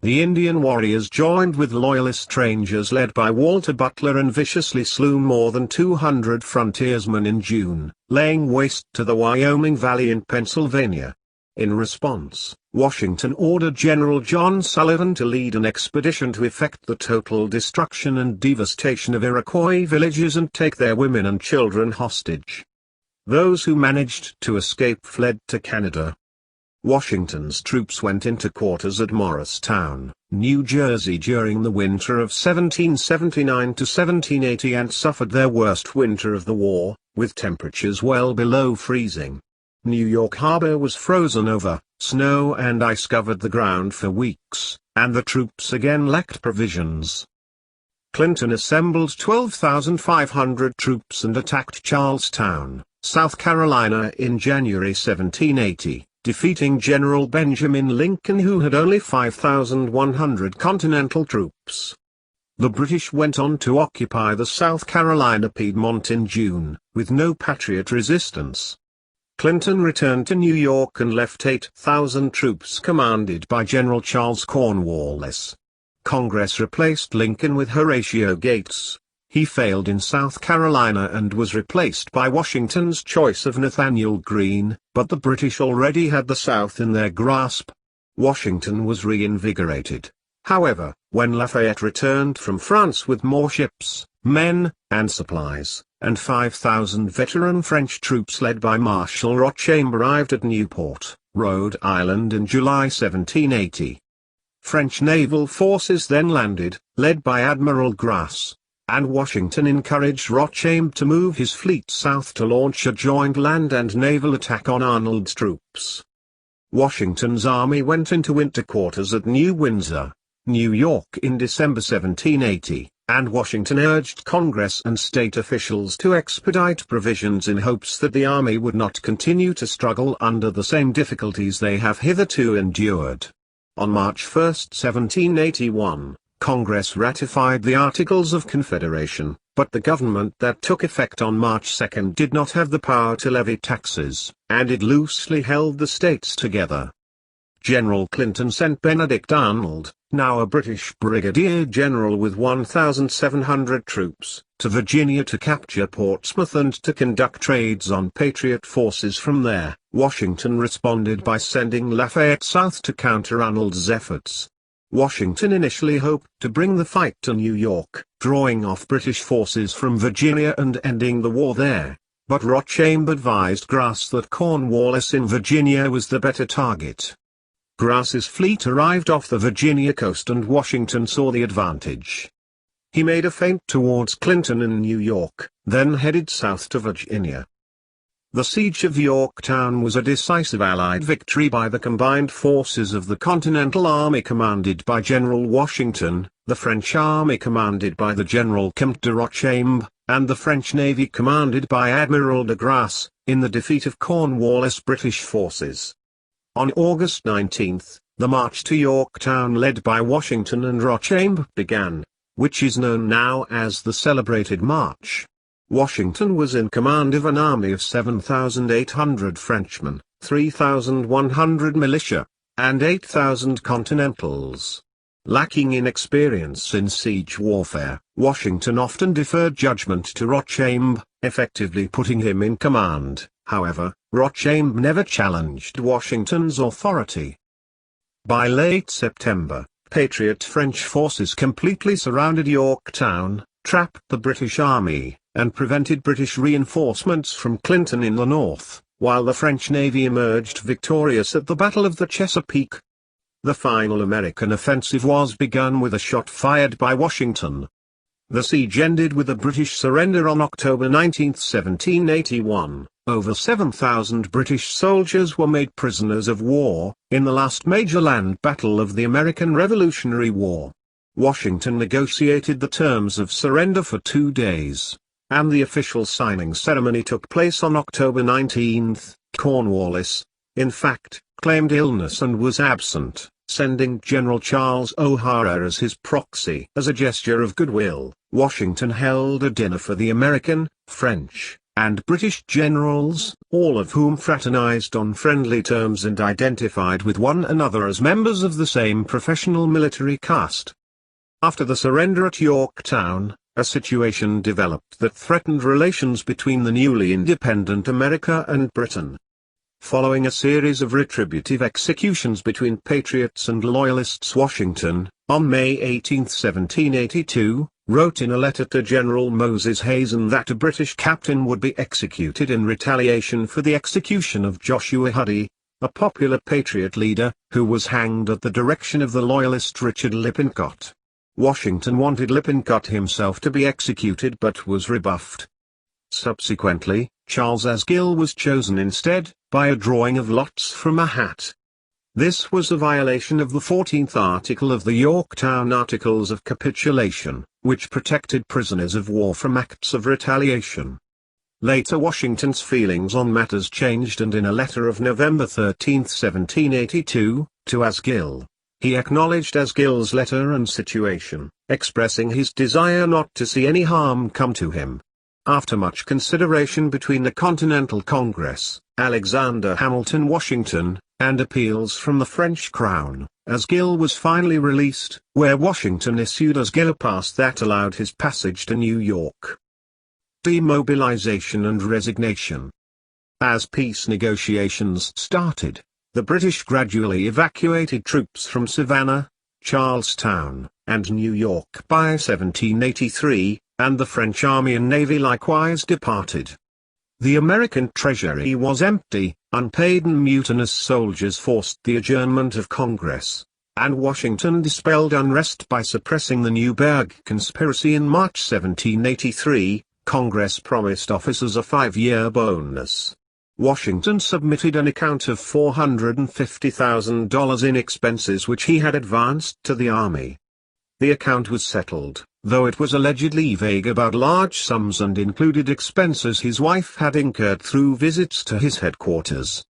The Indian warriors joined with Loyalist rangers led by Walter Butler and viciously slew more than 200 frontiersmen in June, laying waste to the Wyoming Valley in Pennsylvania. In response, Washington ordered General John Sullivan to lead an expedition to effect the total destruction and devastation of Iroquois villages and take their women and children hostage. Those who managed to escape fled to Canada. Washington's troops went into quarters at Morristown, New Jersey during the winter of 1779 to 1780 and suffered their worst winter of the war, with temperatures well below freezing. New York Harbor was frozen over, snow and ice covered the ground for weeks, and the troops again lacked provisions. Clinton assembled 12,500 troops and attacked Charlestown, South Carolina in January 1780, defeating General Benjamin Lincoln, who had only 5,100 Continental troops. The British went on to occupy the South Carolina Piedmont in June, with no Patriot resistance. Clinton returned to New York and left 8,000 troops commanded by General Charles Cornwallis. Congress replaced Lincoln with Horatio Gates. He failed in South Carolina and was replaced by Washington's choice of Nathanael Greene, but the British already had the South in their grasp. Washington was reinvigorated. However, when Lafayette returned from France with more ships, men, and supplies, and 5,000 veteran French troops led by Marshal Rochambe arrived at Newport, Rhode Island in July 1780. French naval forces then landed, led by Admiral Grasse, and Washington encouraged Rochambe to move his fleet south to launch a joint land and naval attack on Arnold's troops. Washington's army went into winter quarters at New Windsor, New York in December 1780, and Washington urged Congress and state officials to expedite provisions in hopes that the army would not continue to struggle under the same difficulties they have hitherto endured. On March 1, 1781, Congress ratified the Articles of Confederation, but the government that took effect on March 2 did not have the power to levy taxes, and it loosely held the states together. General Clinton sent Benedict Arnold, now a British brigadier general with 1,700 troops, to Virginia to capture Portsmouth and to conduct raids on Patriot forces from there. Washington responded by sending Lafayette south to counter Arnold's efforts. Washington initially hoped to bring the fight to New York, drawing off British forces from Virginia and ending the war there, but Rochambe advised Grasse that Cornwallis in Virginia was the better target. Grasse's fleet arrived off the Virginia coast and Washington saw the advantage. He made a feint towards Clinton in New York, then headed south to Virginia. The siege of Yorktown was a decisive Allied victory by the combined forces of the Continental Army commanded by General Washington, the French Army commanded by the General Comte de Rochambe, and the French Navy commanded by Admiral de Grasse, in the defeat of Cornwallis' British forces. On August 19, the march to Yorktown led by Washington and Rochambe began, which is known now as the Celebrated March. Washington was in command of an army of 7,800 Frenchmen, 3,100 militia, and 8,000 Continentals. Lacking in experience in siege warfare, Washington often deferred judgment to Rochambe, effectively putting him in command. However, Rochambe never challenged Washington's authority. By late September, Patriot French forces completely surrounded Yorktown, trapped the British army, and prevented British reinforcements from Clinton in the north, while the French Navy emerged victorious at the Battle of the Chesapeake. The final American offensive was begun with a shot fired by Washington. The siege ended with a British surrender on October 19, 1781. Over 7,000 British soldiers were made prisoners of war, in the last major land battle of the American Revolutionary War. Washington negotiated the terms of surrender for 2 days, and the official signing ceremony took place on October 19. Cornwallis, in fact, claimed illness and was absent, sending General Charles O'Hara as his proxy. As a gesture of goodwill, Washington held a dinner for the American, French, and British generals, all of whom fraternized on friendly terms and identified with one another as members of the same professional military caste. After the surrender at Yorktown, a situation developed that threatened relations between the newly independent America and Britain. Following a series of retributive executions between patriots and loyalists, Washington, on May 18, 1782, wrote in a letter to General Moses Hazen that a British captain would be executed in retaliation for the execution of Joshua Huddy, a popular patriot leader, who was hanged at the direction of the loyalist Richard Lippincott. Washington wanted Lippincott himself to be executed but was rebuffed. Subsequently, Charles Asgill was chosen instead, by a drawing of lots from a hat. This was a violation of the 14th article of the Yorktown Articles of Capitulation, which protected prisoners of war from acts of retaliation. Later Washington's feelings on matters changed, and in a letter of November 13, 1782, to Asgill, he acknowledged Asgill's letter and situation, expressing his desire not to see any harm come to him. After much consideration between the Continental Congress, Alexander Hamilton Washington, and appeals from the French crown, Asgill was finally released, where Washington issued Asgill a pass that allowed his passage to New York. Demobilization and resignation. As peace negotiations started, the British gradually evacuated troops from Savannah, Charlestown, and New York by 1783, and the French army and navy likewise departed. The American treasury was empty, unpaid and mutinous soldiers forced the adjournment of Congress, and Washington dispelled unrest by suppressing the Newburgh Conspiracy in March 1783. Congress promised officers a 5-year bonus. Washington submitted an account of $450,000 in expenses which he had advanced to the army. The account was settled, though it was allegedly vague about large sums and included expenses his wife had incurred through visits to his headquarters.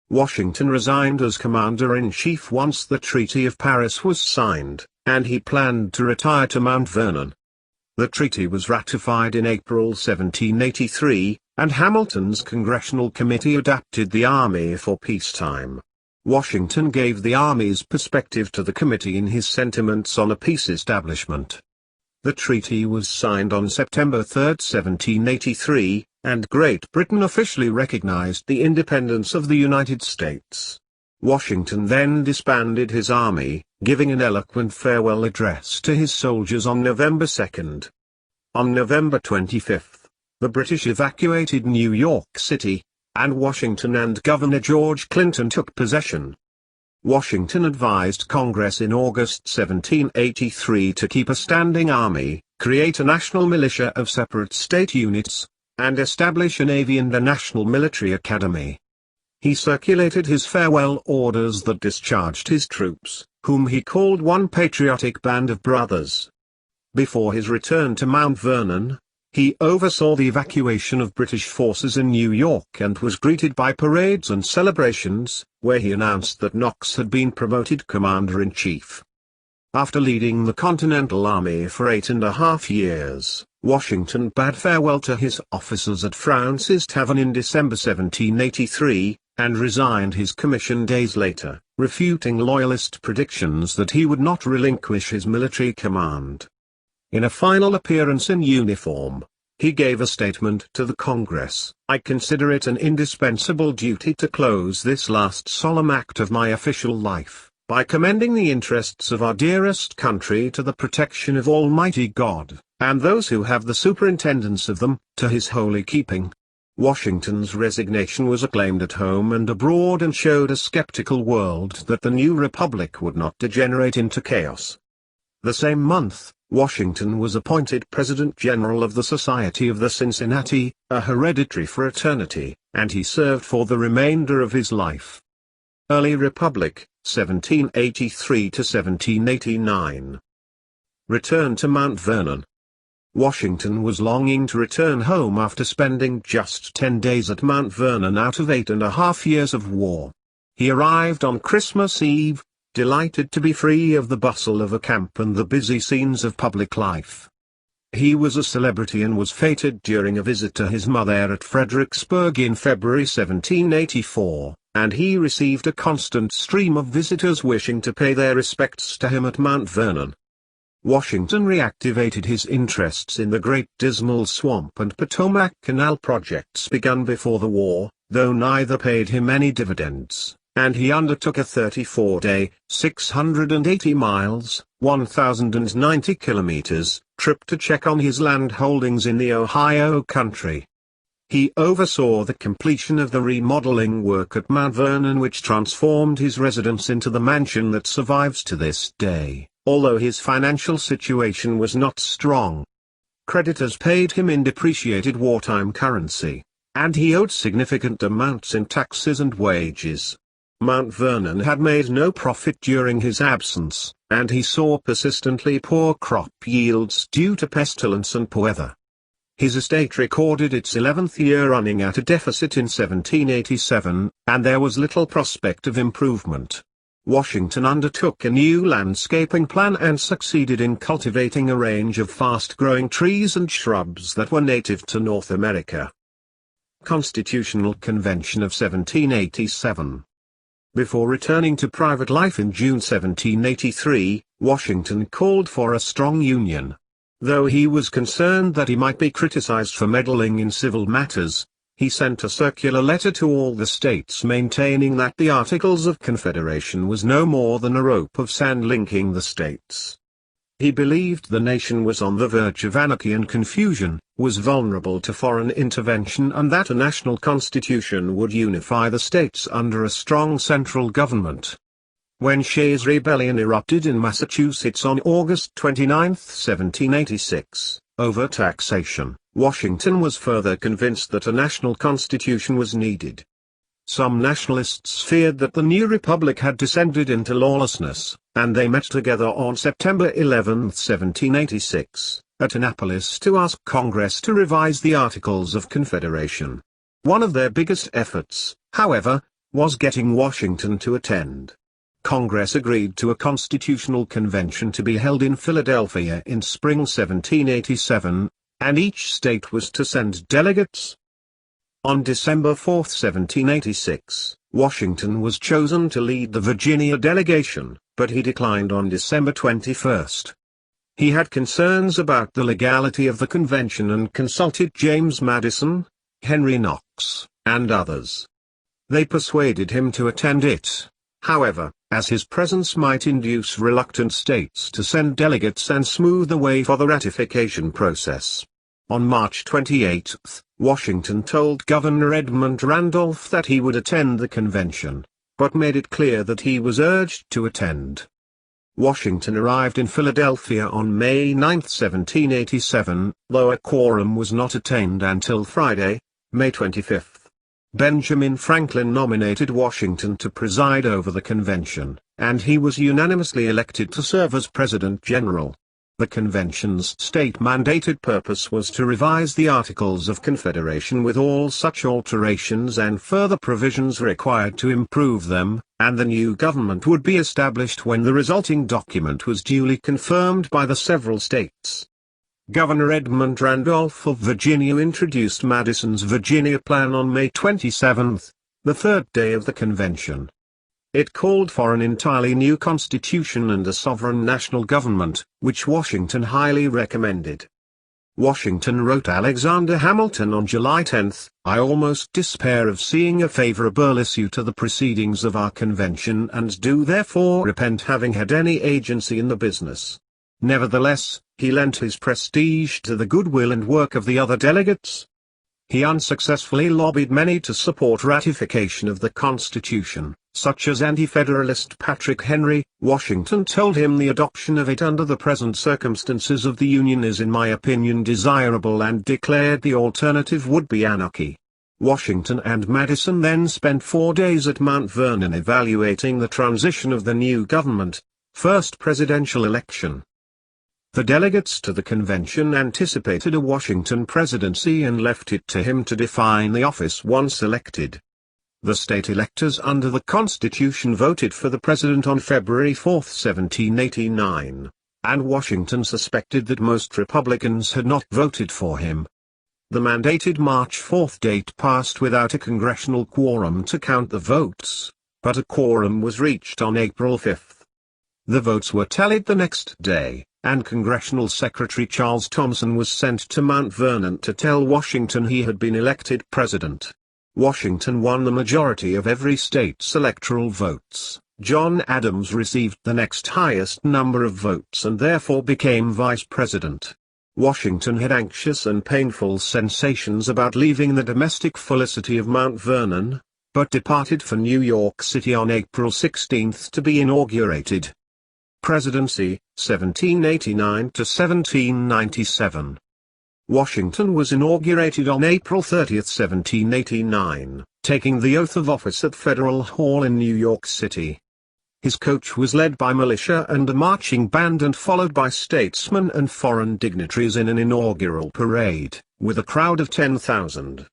Washington resigned as commander-in-chief once the Treaty of Paris was signed, and he planned to retire to Mount Vernon. The treaty was ratified in April 1783, and Hamilton's Congressional Committee adapted the Army for peacetime. Washington gave the Army's perspective to the committee in his sentiments on a peace establishment. The treaty was signed on September 3, 1783, and Great Britain officially recognized the independence of the United States. Washington then disbanded his army, giving an eloquent farewell address to his soldiers on November 2. On November 25, the British evacuated New York City, and Washington and Governor George Clinton took possession. Washington advised Congress in August 1783 to keep a standing army, create a national militia of separate state units, and establish a navy and a national military academy. He circulated his farewell orders that discharged his troops, whom he called one patriotic band of brothers. Before his return to Mount Vernon, he oversaw the evacuation of British forces in New York and was greeted by parades and celebrations, where he announced that Knox had been promoted commander-in-chief. After leading the Continental Army for 8.5 years, Washington bade farewell to his officers at Flounce's Tavern in December 1783, and resigned his commission days later, refuting loyalist predictions that he would not relinquish his military command. In a final appearance in uniform, he gave a statement to the Congress: "I consider it an indispensable duty to close this last solemn act of my official life, by commending the interests of our dearest country to the protection of Almighty God, and those who have the superintendence of them, to His holy keeping." Washington's resignation was acclaimed at home and abroad and showed a skeptical world that the new republic would not degenerate into chaos. The same month, Washington was appointed President General of the Society of the Cincinnati, a hereditary fraternity, and he served for the remainder of his life. Early Republic, 1783 to 1789. Return to Mount Vernon. Washington was longing to return home after spending just 10 days at Mount Vernon out of 8.5 years of war. He arrived on Christmas Eve, delighted to be free of the bustle of a camp and the busy scenes of public life. He was a celebrity and was feted during a visit to his mother at Fredericksburg in February 1784, and he received a constant stream of visitors wishing to pay their respects to him at Mount Vernon. Washington reactivated his interests in the Great Dismal Swamp and Potomac Canal projects begun before the war, though neither paid him any dividends, and he undertook a 34-day, 680 miles, 1,090 kilometers, trip to check on his land holdings in the Ohio country. He oversaw the completion of the remodeling work at Mount Vernon, which transformed his residence into the mansion that survives to this day, although his financial situation was not strong. Creditors paid him in depreciated wartime currency, and he owed significant amounts in taxes and wages. Mount Vernon had made no profit during his absence, and he saw persistently poor crop yields due to pestilence and weather. His estate recorded its 11th year running at a deficit in 1787, and there was little prospect of improvement. Washington undertook a new landscaping plan and succeeded in cultivating a range of fast-growing trees and shrubs that were native to North America. Constitutional Convention of 1787. Before returning to private life in June 1783, Washington called for a strong union. Though he was concerned that he might be criticized for meddling in civil matters, he sent a circular letter to all the states maintaining that the Articles of Confederation was no more than a rope of sand linking the states. He believed the nation was on the verge of anarchy and confusion, was vulnerable to foreign intervention, and that a national constitution would unify the states under a strong central government. When Shays' Rebellion erupted in Massachusetts on August 29, 1786, over taxation, Washington was further convinced that a national constitution was needed. Some nationalists feared that the new republic had descended into lawlessness, and they met together on September 11, 1786, at Annapolis to ask Congress to revise the Articles of Confederation. One of their biggest efforts, however, was getting Washington to attend. Congress agreed to a constitutional convention to be held in Philadelphia in spring 1787, and each state was to send delegates. On December 4, 1786, Washington was chosen to lead the Virginia delegation, but he declined on December 21. He had concerns about the legality of the convention and consulted James Madison, Henry Knox, and others. They persuaded him to attend it, however, as his presence might induce reluctant states to send delegates and smooth the way for the ratification process. On March 28, Washington told Governor Edmund Randolph that he would attend the convention, but made it clear that he was urged to attend. Washington arrived in Philadelphia on May 9, 1787, though a quorum was not attained until Friday, May 25. Benjamin Franklin nominated Washington to preside over the convention, and he was unanimously elected to serve as President General. The convention's state-mandated purpose was to revise the Articles of Confederation with all such alterations and further provisions required to improve them, and the new government would be established when the resulting document was duly confirmed by the several states. Governor Edmund Randolph of Virginia introduced Madison's Virginia Plan on May 27, the third day of the convention. It called for an entirely new constitution and a sovereign national government, which Washington highly recommended. Washington wrote Alexander Hamilton on July 10, "I almost despair of seeing a favorable issue to the proceedings of our convention and do therefore repent having had any agency in the business." Nevertheless, he lent his prestige to the goodwill and work of the other delegates. He unsuccessfully lobbied many to support ratification of the Constitution, such as anti-federalist Patrick Henry. Washington told him the adoption of it under the present circumstances of the Union is in my opinion desirable, and declared the alternative would be anarchy. Washington and Madison then spent 4 days at Mount Vernon evaluating the transition of the new government, first presidential election. The delegates to the convention anticipated a Washington presidency and left it to him to define the office once elected. The state electors under the Constitution voted for the president on February 4, 1789, and Washington suspected that most Republicans had not voted for him. The mandated March 4 date passed without a congressional quorum to count the votes, but a quorum was reached on April 5. The votes were tallied the next day, and Congressional Secretary Charles Thomson was sent to Mount Vernon to tell Washington he had been elected president. Washington won the majority of every state's electoral votes. John Adams received the next highest number of votes and therefore became vice president. Washington had anxious and painful sensations about leaving the domestic felicity of Mount Vernon, but departed for New York City on April 16 to be inaugurated. Presidency, 1789 to 1797. Washington was inaugurated on April 30, 1789, taking the oath of office at Federal Hall in New York City. His coach was led by militia and a marching band and followed by statesmen and foreign dignitaries in an inaugural parade, with a crowd of 10,000.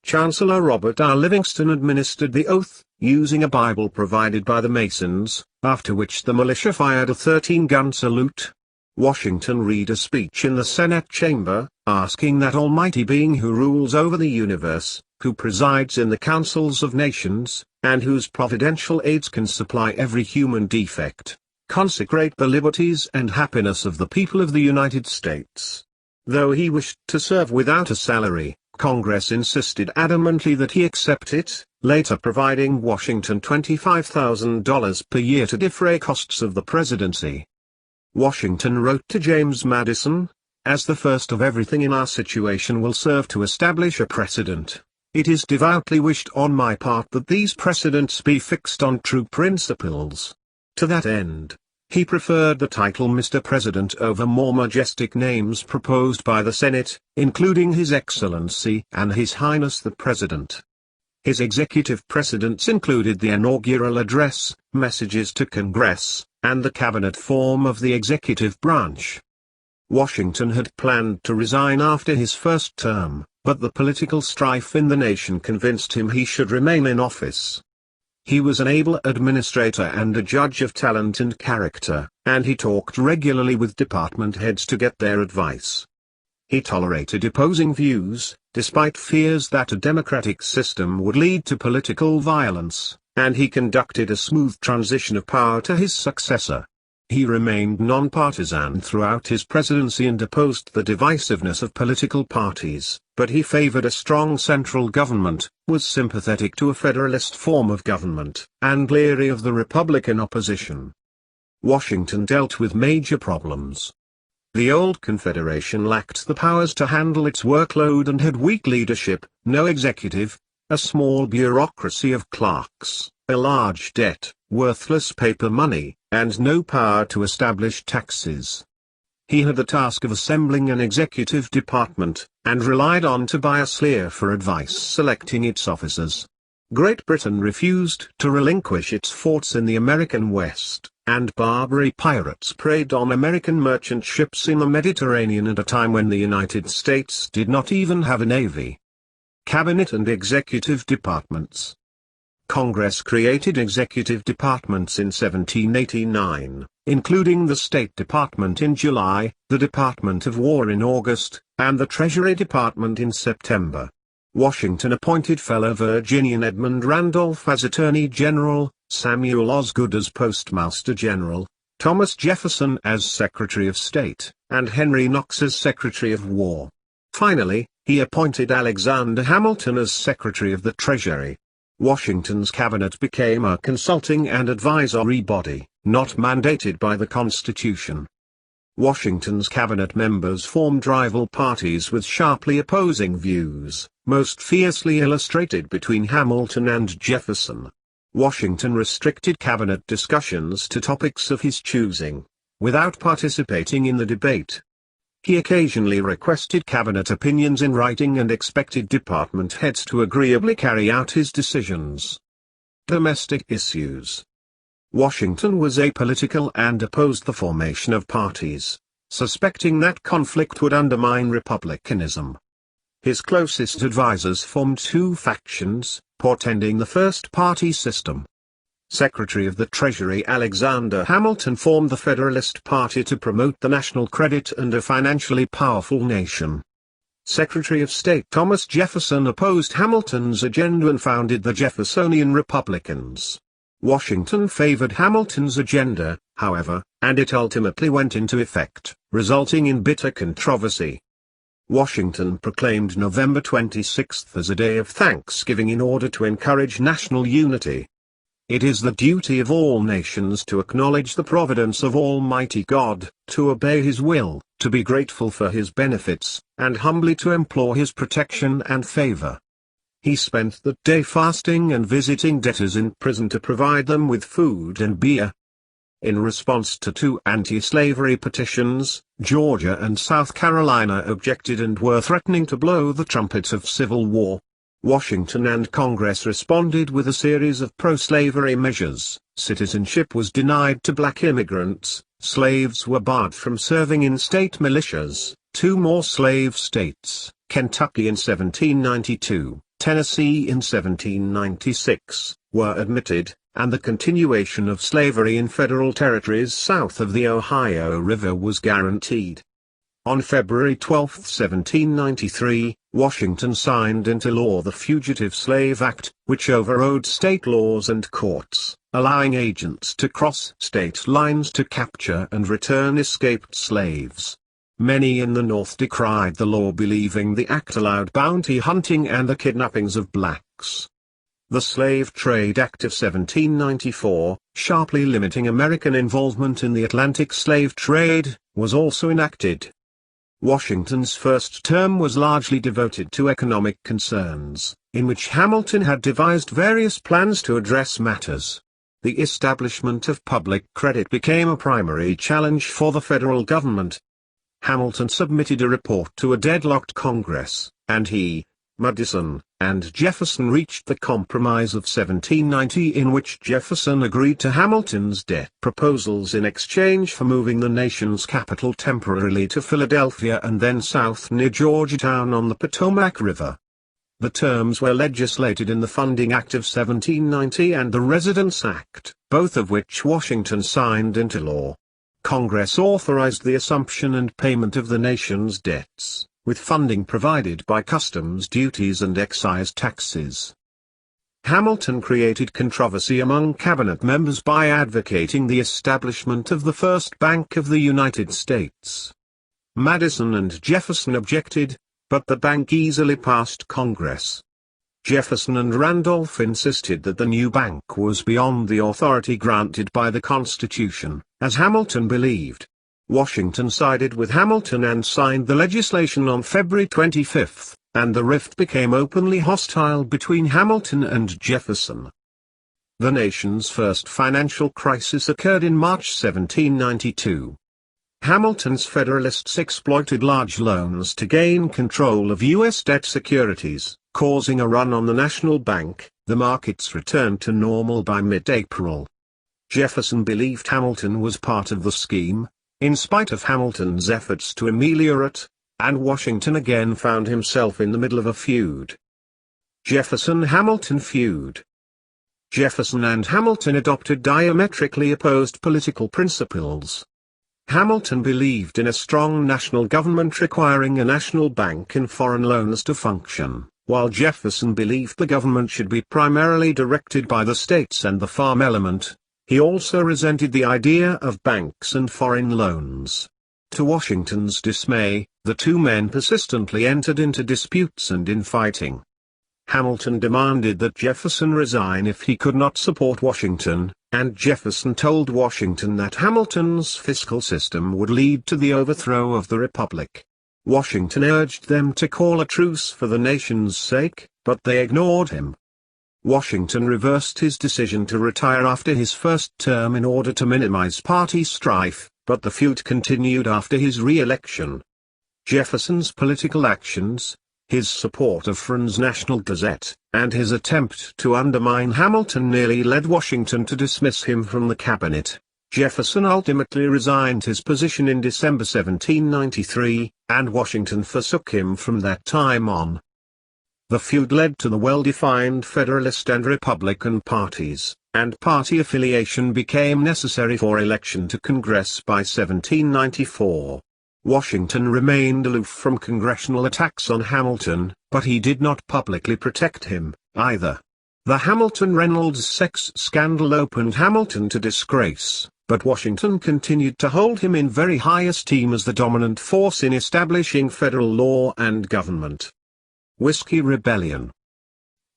Chancellor Robert R. Livingston administered the oath, using a Bible provided by the Masons, after which the militia fired a 13-gun salute. Washington read a speech in the Senate chamber, asking that Almighty Being who rules over the universe, who presides in the councils of nations, and whose providential aids can supply every human defect, consecrate the liberties and happiness of the people of the United States. Though he wished to serve without a salary, Congress insisted adamantly that he accept it, later providing Washington $25,000 per year to defray costs of the presidency. Washington wrote to James Madison, "As the first of everything in our situation will serve to establish a precedent, it is devoutly wished on my part that these precedents be fixed on true principles." To that end, he preferred the title Mr. President over more majestic names proposed by the Senate, including His Excellency and His Highness the President. His executive precedents included the inaugural address, messages to Congress, and the cabinet form of the executive branch. Washington had planned to resign after his first term, but the political strife in the nation convinced him he should remain in office. He was an able administrator and a judge of talent and character, and he talked regularly with department heads to get their advice. He tolerated opposing views, despite fears that a democratic system would lead to political violence, and he conducted a smooth transition of power to his successor. He remained nonpartisan throughout his presidency and opposed the divisiveness of political parties, but he favored a strong central government, was sympathetic to a federalist form of government, and leery of the Republican opposition. Washington dealt with major problems. The old Confederation lacked the powers to handle its workload and had weak leadership, no executive, a small bureaucracy of clerks, a large debt, worthless paper money, and no power to establish taxes. He had the task of assembling an executive department, and relied on Tobias Lear for advice selecting its officers. Great Britain refused to relinquish its forts in the American West, and Barbary pirates preyed on American merchant ships in the Mediterranean at a time when the United States did not even have a navy. Cabinet and Executive Departments. Congress created executive departments in 1789, including the State Department in July, the Department of War in August, and the Treasury Department in September. Washington appointed fellow Virginian Edmund Randolph as Attorney General, Samuel Osgood as Postmaster General, Thomas Jefferson as Secretary of State, and Henry Knox as Secretary of War. Finally, he appointed Alexander Hamilton as Secretary of the Treasury. Washington's cabinet became a consulting and advisory body, not mandated by the Constitution. Washington's cabinet members formed rival parties with sharply opposing views, most fiercely illustrated between Hamilton and Jefferson. Washington restricted cabinet discussions to topics of his choosing, without participating in the debate. He occasionally requested cabinet opinions in writing and expected department heads to agreeably carry out his decisions. Domestic issues. Washington was apolitical and opposed the formation of parties, suspecting that conflict would undermine republicanism. His closest advisers formed two factions, portending the first party system. Secretary of the Treasury Alexander Hamilton formed the Federalist Party to promote the national credit and a financially powerful nation. Secretary of State Thomas Jefferson opposed Hamilton's agenda and founded the Jeffersonian Republicans. Washington favored Hamilton's agenda, however, and it ultimately went into effect, resulting in bitter controversy. Washington proclaimed November 26 as a day of thanksgiving in order to encourage national unity. It is the duty of all nations to acknowledge the providence of Almighty God, to obey His will, to be grateful for His benefits, and humbly to implore His protection and favor. He spent the day fasting and visiting debtors in prison to provide them with food and beer. In response to two anti-slavery petitions, Georgia and South Carolina objected and were threatening to blow the trumpet of civil war. Washington and Congress responded with a series of pro-slavery measures. Citizenship was denied to black immigrants, slaves were barred from serving in state militias, two more slave states, Kentucky in 1792, Tennessee in 1796, were admitted, and the continuation of slavery in federal territories south of the Ohio River was guaranteed. On February 12, 1793, Washington signed into law the Fugitive Slave Act, which overrode state laws and courts, allowing agents to cross state lines to capture and return escaped slaves. Many in the North decried the law, believing the act allowed bounty hunting and the kidnappings of blacks. The Slave Trade Act of 1794, sharply limiting American involvement in the Atlantic slave trade, was also enacted. Washington's first term was largely devoted to economic concerns, in which Hamilton had devised various plans to address matters. The establishment of public credit became a primary challenge for the federal government. Hamilton submitted a report to a deadlocked Congress, and he, Madison, and Jefferson reached the Compromise of 1790, in which Jefferson agreed to Hamilton's debt proposals in exchange for moving the nation's capital temporarily to Philadelphia and then south near Georgetown on the Potomac River. The terms were legislated in the Funding Act of 1790 and the Residence Act, both of which Washington signed into law. Congress authorized the assumption and payment of the nation's debts, with funding provided by customs duties and excise taxes. Hamilton created controversy among cabinet members by advocating the establishment of the first bank of the United States. Madison and Jefferson objected, but the bank easily passed Congress. Jefferson and Randolph insisted that the new bank was beyond the authority granted by the Constitution, as Hamilton believed. Washington sided with Hamilton and signed the legislation on February 25, and the rift became openly hostile between Hamilton and Jefferson. The nation's first financial crisis occurred in March 1792. Hamilton's Federalists exploited large loans to gain control of U.S. debt securities, causing a run on the national bank. The markets returned to normal by mid-April. Jefferson believed Hamilton was part of the scheme, in spite of Hamilton's efforts to ameliorate, and Washington again found himself in the middle of a feud. Jefferson-Hamilton feud. Jefferson and Hamilton adopted diametrically opposed political principles. Hamilton believed in a strong national government requiring a national bank and foreign loans to function, while Jefferson believed the government should be primarily directed by the states and the farm element. He also resented the idea of banks and foreign loans. To Washington's dismay, the two men persistently entered into disputes and infighting. Hamilton demanded that Jefferson resign if he could not support Washington, and Jefferson told Washington that Hamilton's fiscal system would lead to the overthrow of the Republic. Washington urged them to call a truce for the nation's sake, but they ignored him. Washington reversed his decision to retire after his first term in order to minimize party strife, but the feud continued after his re-election. Jefferson's political actions, his support of Friend's National Gazette, and his attempt to undermine Hamilton nearly led Washington to dismiss him from the cabinet. Jefferson ultimately resigned his position in December 1793, and Washington forsook him from that time on. The feud led to the well-defined Federalist and Republican parties, and party affiliation became necessary for election to Congress by 1794. Washington remained aloof from congressional attacks on Hamilton, but he did not publicly protect him, either. The Hamilton-Reynolds sex scandal opened Hamilton to disgrace, but Washington continued to hold him in very high esteem as the dominant force in establishing federal law and government. Whiskey Rebellion.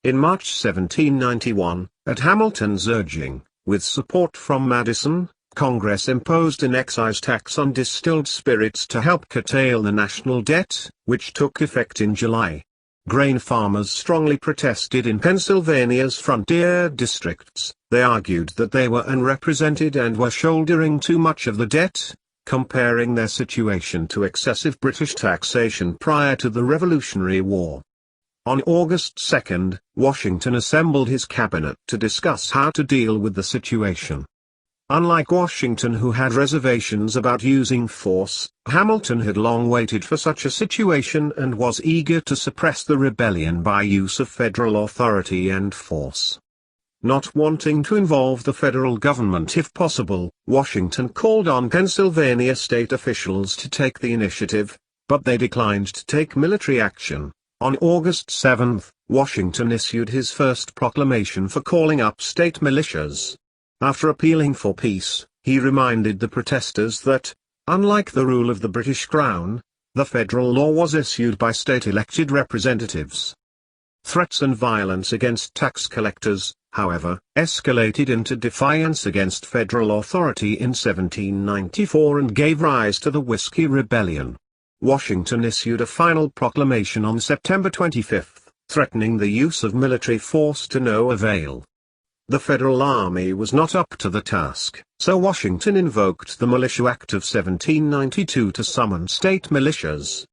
In March 1791, at Hamilton's urging, with support from Madison, Congress imposed an excise tax on distilled spirits to help curtail the national debt, which took effect in July. Grain farmers strongly protested in Pennsylvania's frontier districts. They argued that they were unrepresented and were shouldering too much of the debt, comparing their situation to excessive British taxation prior to the Revolutionary War. On August 2, Washington assembled his cabinet to discuss how to deal with the situation. Unlike Washington, who had reservations about using force, Hamilton had long waited for such a situation and was eager to suppress the rebellion by use of federal authority and force. Not wanting to involve the federal government if possible, Washington called on Pennsylvania state officials to take the initiative, but they declined to take military action. On August 7, Washington issued his first proclamation for calling up state militias. After appealing for peace, he reminded the protesters that, unlike the rule of the British Crown, the federal law was issued by state-elected representatives. Threats and violence against tax collectors, however, escalated into defiance against federal authority in 1794 and gave rise to the Whiskey Rebellion. Washington issued a final proclamation on September 25, threatening the use of military force to no avail. The federal army was not up to the task, so Washington invoked the Militia Act of 1792 to summon state militias.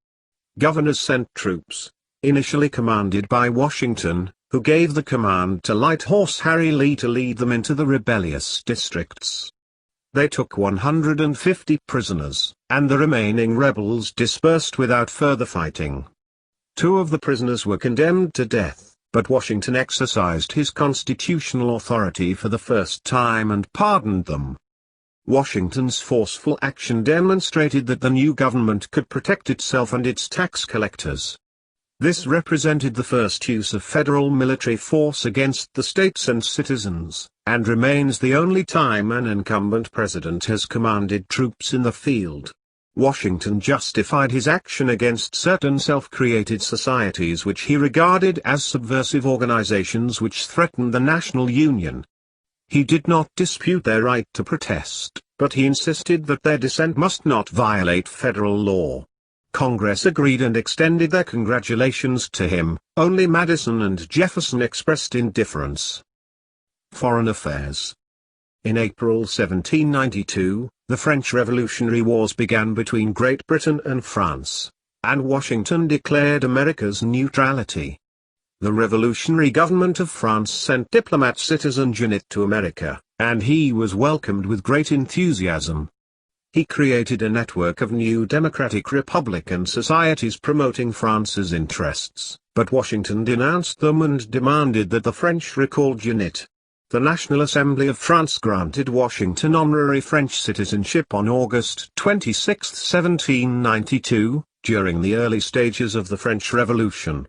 Governors sent troops, initially commanded by Washington, who gave the command to Light Horse Harry Lee to lead them into the rebellious districts. They took 150 prisoners, and the remaining rebels dispersed without further fighting. 2 of the prisoners were condemned to death, but Washington exercised his constitutional authority for the first time and pardoned them. Washington's forceful action demonstrated that the new government could protect itself and its tax collectors. This represented the first use of federal military force against the states and citizens, and remains the only time an incumbent president has commanded troops in the field. Washington justified his action against certain self-created societies which he regarded as subversive organizations which threatened the national union. He did not dispute their right to protest, but he insisted that their dissent must not violate federal law. Congress agreed and extended their congratulations to him. Only Madison and Jefferson expressed indifference. Foreign affairs. In April 1792, the French Revolutionary Wars began between Great Britain and France, and Washington declared America's neutrality. The revolutionary government of France sent diplomat Citizen Junot to America, and he was welcomed with great enthusiasm. He created a network of new democratic republican societies promoting France's interests, but Washington denounced them and demanded that the French recall Junot. The National Assembly of France granted Washington honorary French citizenship on August 26, 1792, during the early stages of the French Revolution.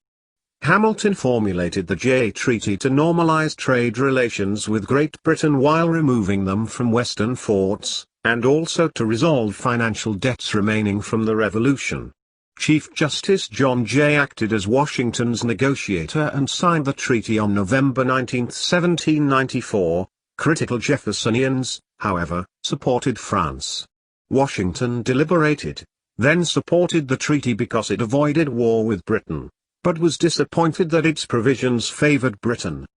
Hamilton formulated the Jay Treaty to normalize trade relations with Great Britain while removing them from Western forts, and also to resolve financial debts remaining from the Revolution. Chief Justice John Jay acted as Washington's negotiator and signed the treaty on November 19, 1794. Critical Jeffersonians, however, supported France. Washington deliberated, then supported the treaty because it avoided war with Britain, but was disappointed that its provisions favored Britain.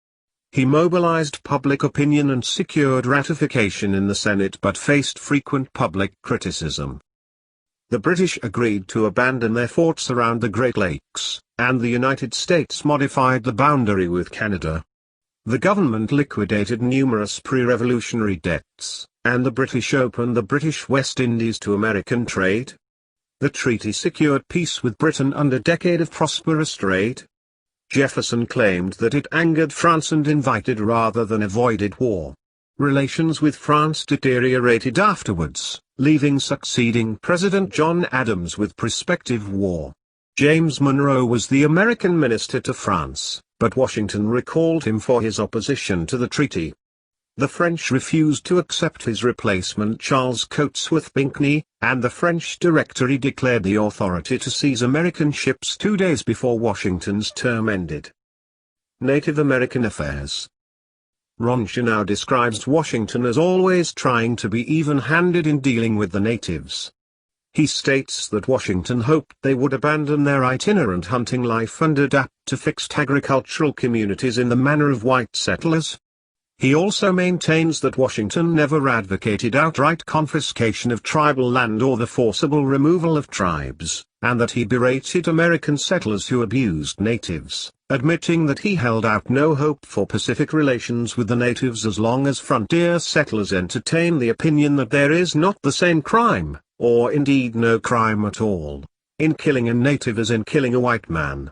He mobilized public opinion and secured ratification in the Senate but faced frequent public criticism. The British agreed to abandon their forts around the Great Lakes, and the United States modified the boundary with Canada. The government liquidated numerous pre-revolutionary debts, and the British opened the British West Indies to American trade. The treaty secured peace with Britain and a decade of prosperous trade. Jefferson claimed that it angered France and invited rather than avoided war. Relations with France deteriorated afterwards, leaving succeeding President John Adams with prospective war. James Monroe was the American minister to France, but Washington recalled him for his opposition to the treaty. The French refused to accept his replacement Charles Cotesworth Pinckney, and the French Directory declared the authority to seize American ships 2 days before Washington's term ended. Native American affairs. Ronja now describes Washington as always trying to be even-handed in dealing with the natives. He states that Washington hoped they would abandon their itinerant hunting life and adapt to fixed agricultural communities in the manner of white settlers. He also maintains that Washington never advocated outright confiscation of tribal land or the forcible removal of tribes, and that he berated American settlers who abused natives, admitting that he held out no hope for pacific relations with the natives as long as frontier settlers entertain the opinion that there is not the same crime, or indeed no crime at all, in killing a native as in killing a white man.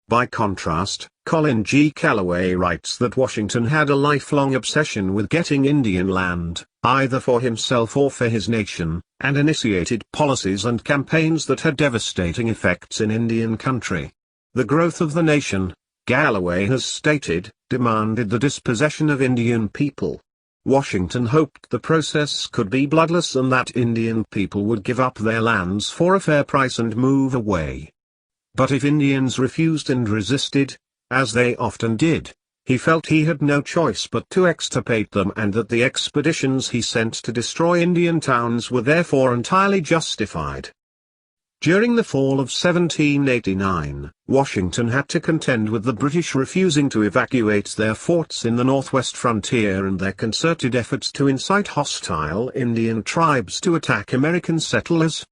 By contrast, Colin G. Calloway writes that Washington had a lifelong obsession with getting Indian land, either for himself or for his nation, and initiated policies and campaigns that had devastating effects in Indian country. The growth of the nation, Calloway has stated, demanded the dispossession of Indian people. Washington hoped the process could be bloodless and that Indian people would give up their lands for a fair price and move away. But if Indians refused and resisted, as they often did, he felt he had no choice but to extirpate them, and that the expeditions he sent to destroy Indian towns were therefore entirely justified. During the fall of 1789, Washington had to contend with the British refusing to evacuate their forts in the northwest frontier and their concerted efforts to incite hostile Indian tribes to attack American settlers.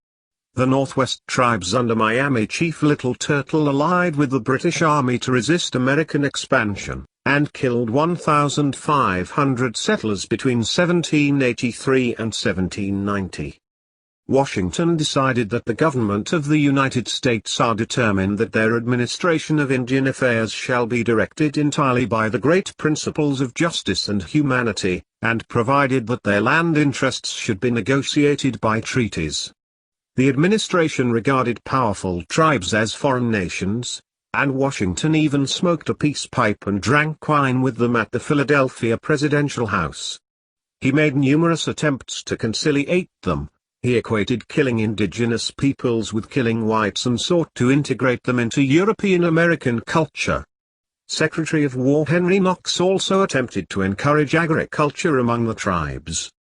The Northwest tribes under Miami Chief Little Turtle allied with the British Army to resist American expansion, and killed 1,500 settlers between 1783 and 1790. Washington decided that the government of the United States are determined that their administration of Indian affairs shall be directed entirely by the great principles of justice and humanity, and provided that their land interests should be negotiated by treaties. The administration regarded powerful tribes as foreign nations, and Washington even smoked a peace pipe and drank wine with them at the Philadelphia Presidential House. He made numerous attempts to conciliate them. He equated killing indigenous peoples with killing whites and sought to integrate them into European American culture. Secretary of War Henry Knox also attempted to encourage agriculture among the tribes.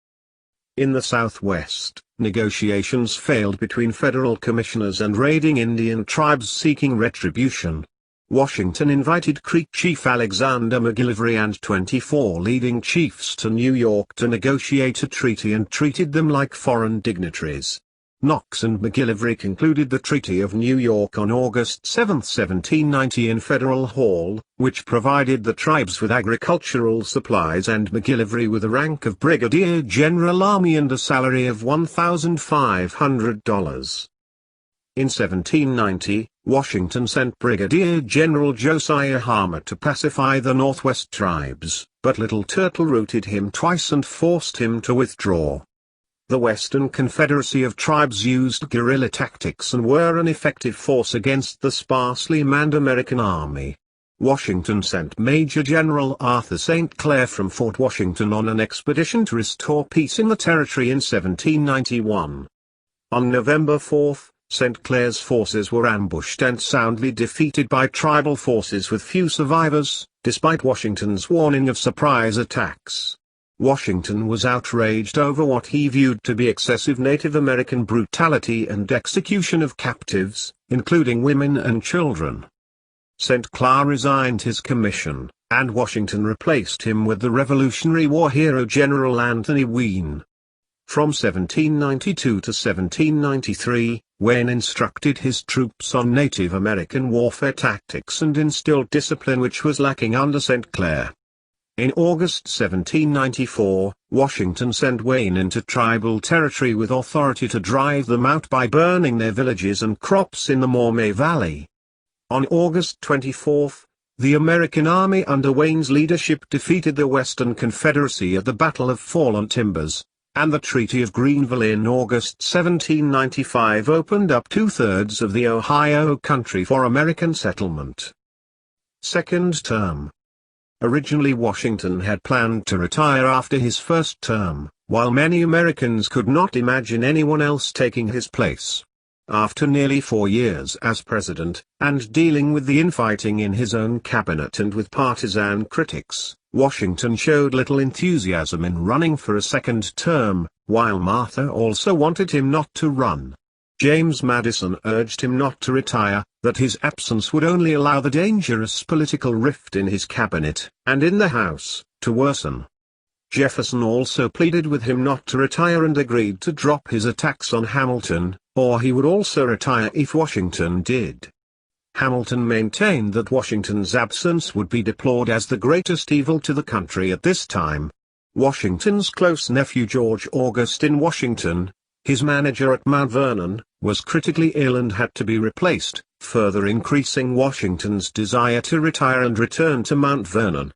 In the Southwest, negotiations failed between federal commissioners and raiding Indian tribes seeking retribution. Washington invited Creek Chief Alexander McGillivray and 24 leading chiefs to New York to negotiate a treaty and treated them like foreign dignitaries. Knox and McGillivray concluded the Treaty of New York on August 7, 1790 in Federal Hall, which provided the tribes with agricultural supplies and McGillivray with the rank of Brigadier General Army and a salary of $1,500. In 1790, Washington sent Brigadier General Josiah Harmer to pacify the Northwest tribes, but Little Turtle routed him twice and forced him to withdraw. The Western Confederacy of Tribes used guerrilla tactics and were an effective force against the sparsely manned American army. Washington sent Major General Arthur St. Clair from Fort Washington on an expedition to restore peace in the territory in 1791. On November 4, St. Clair's forces were ambushed and soundly defeated by tribal forces with few survivors, despite Washington's warning of surprise attacks. Washington was outraged over what he viewed to be excessive Native American brutality and execution of captives, including women and children. St. Clair resigned his commission, and Washington replaced him with the Revolutionary War hero General Anthony Wayne. From 1792 to 1793, Wayne instructed his troops on Native American warfare tactics and instilled discipline which was lacking under St. Clair. In August 1794, Washington sent Wayne into tribal territory with authority to drive them out by burning their villages and crops in the Maumee Valley. On August 24, the American army under Wayne's leadership defeated the Western Confederacy at the Battle of Fallen Timbers, and the Treaty of Greenville in August 1795 opened up two-thirds of the Ohio country for American settlement. Second term. Originally Washington had planned to retire after his first term, while many Americans could not imagine anyone else taking his place. After nearly 4 years as president, and dealing with the infighting in his own cabinet and with partisan critics, Washington showed little enthusiasm in running for a second term, while Martha also wanted him not to run. James Madison urged him not to retire, that his absence would only allow the dangerous political rift in his cabinet, and in the House, to worsen. Jefferson also pleaded with him not to retire and agreed to drop his attacks on Hamilton, or he would also retire if Washington did. Hamilton maintained that Washington's absence would be deplored as the greatest evil to the country at this time. Washington's close nephew George Augustine Washington, his manager at Mount Vernon, was critically ill and had to be replaced, further increasing Washington's desire to retire and return to Mount Vernon.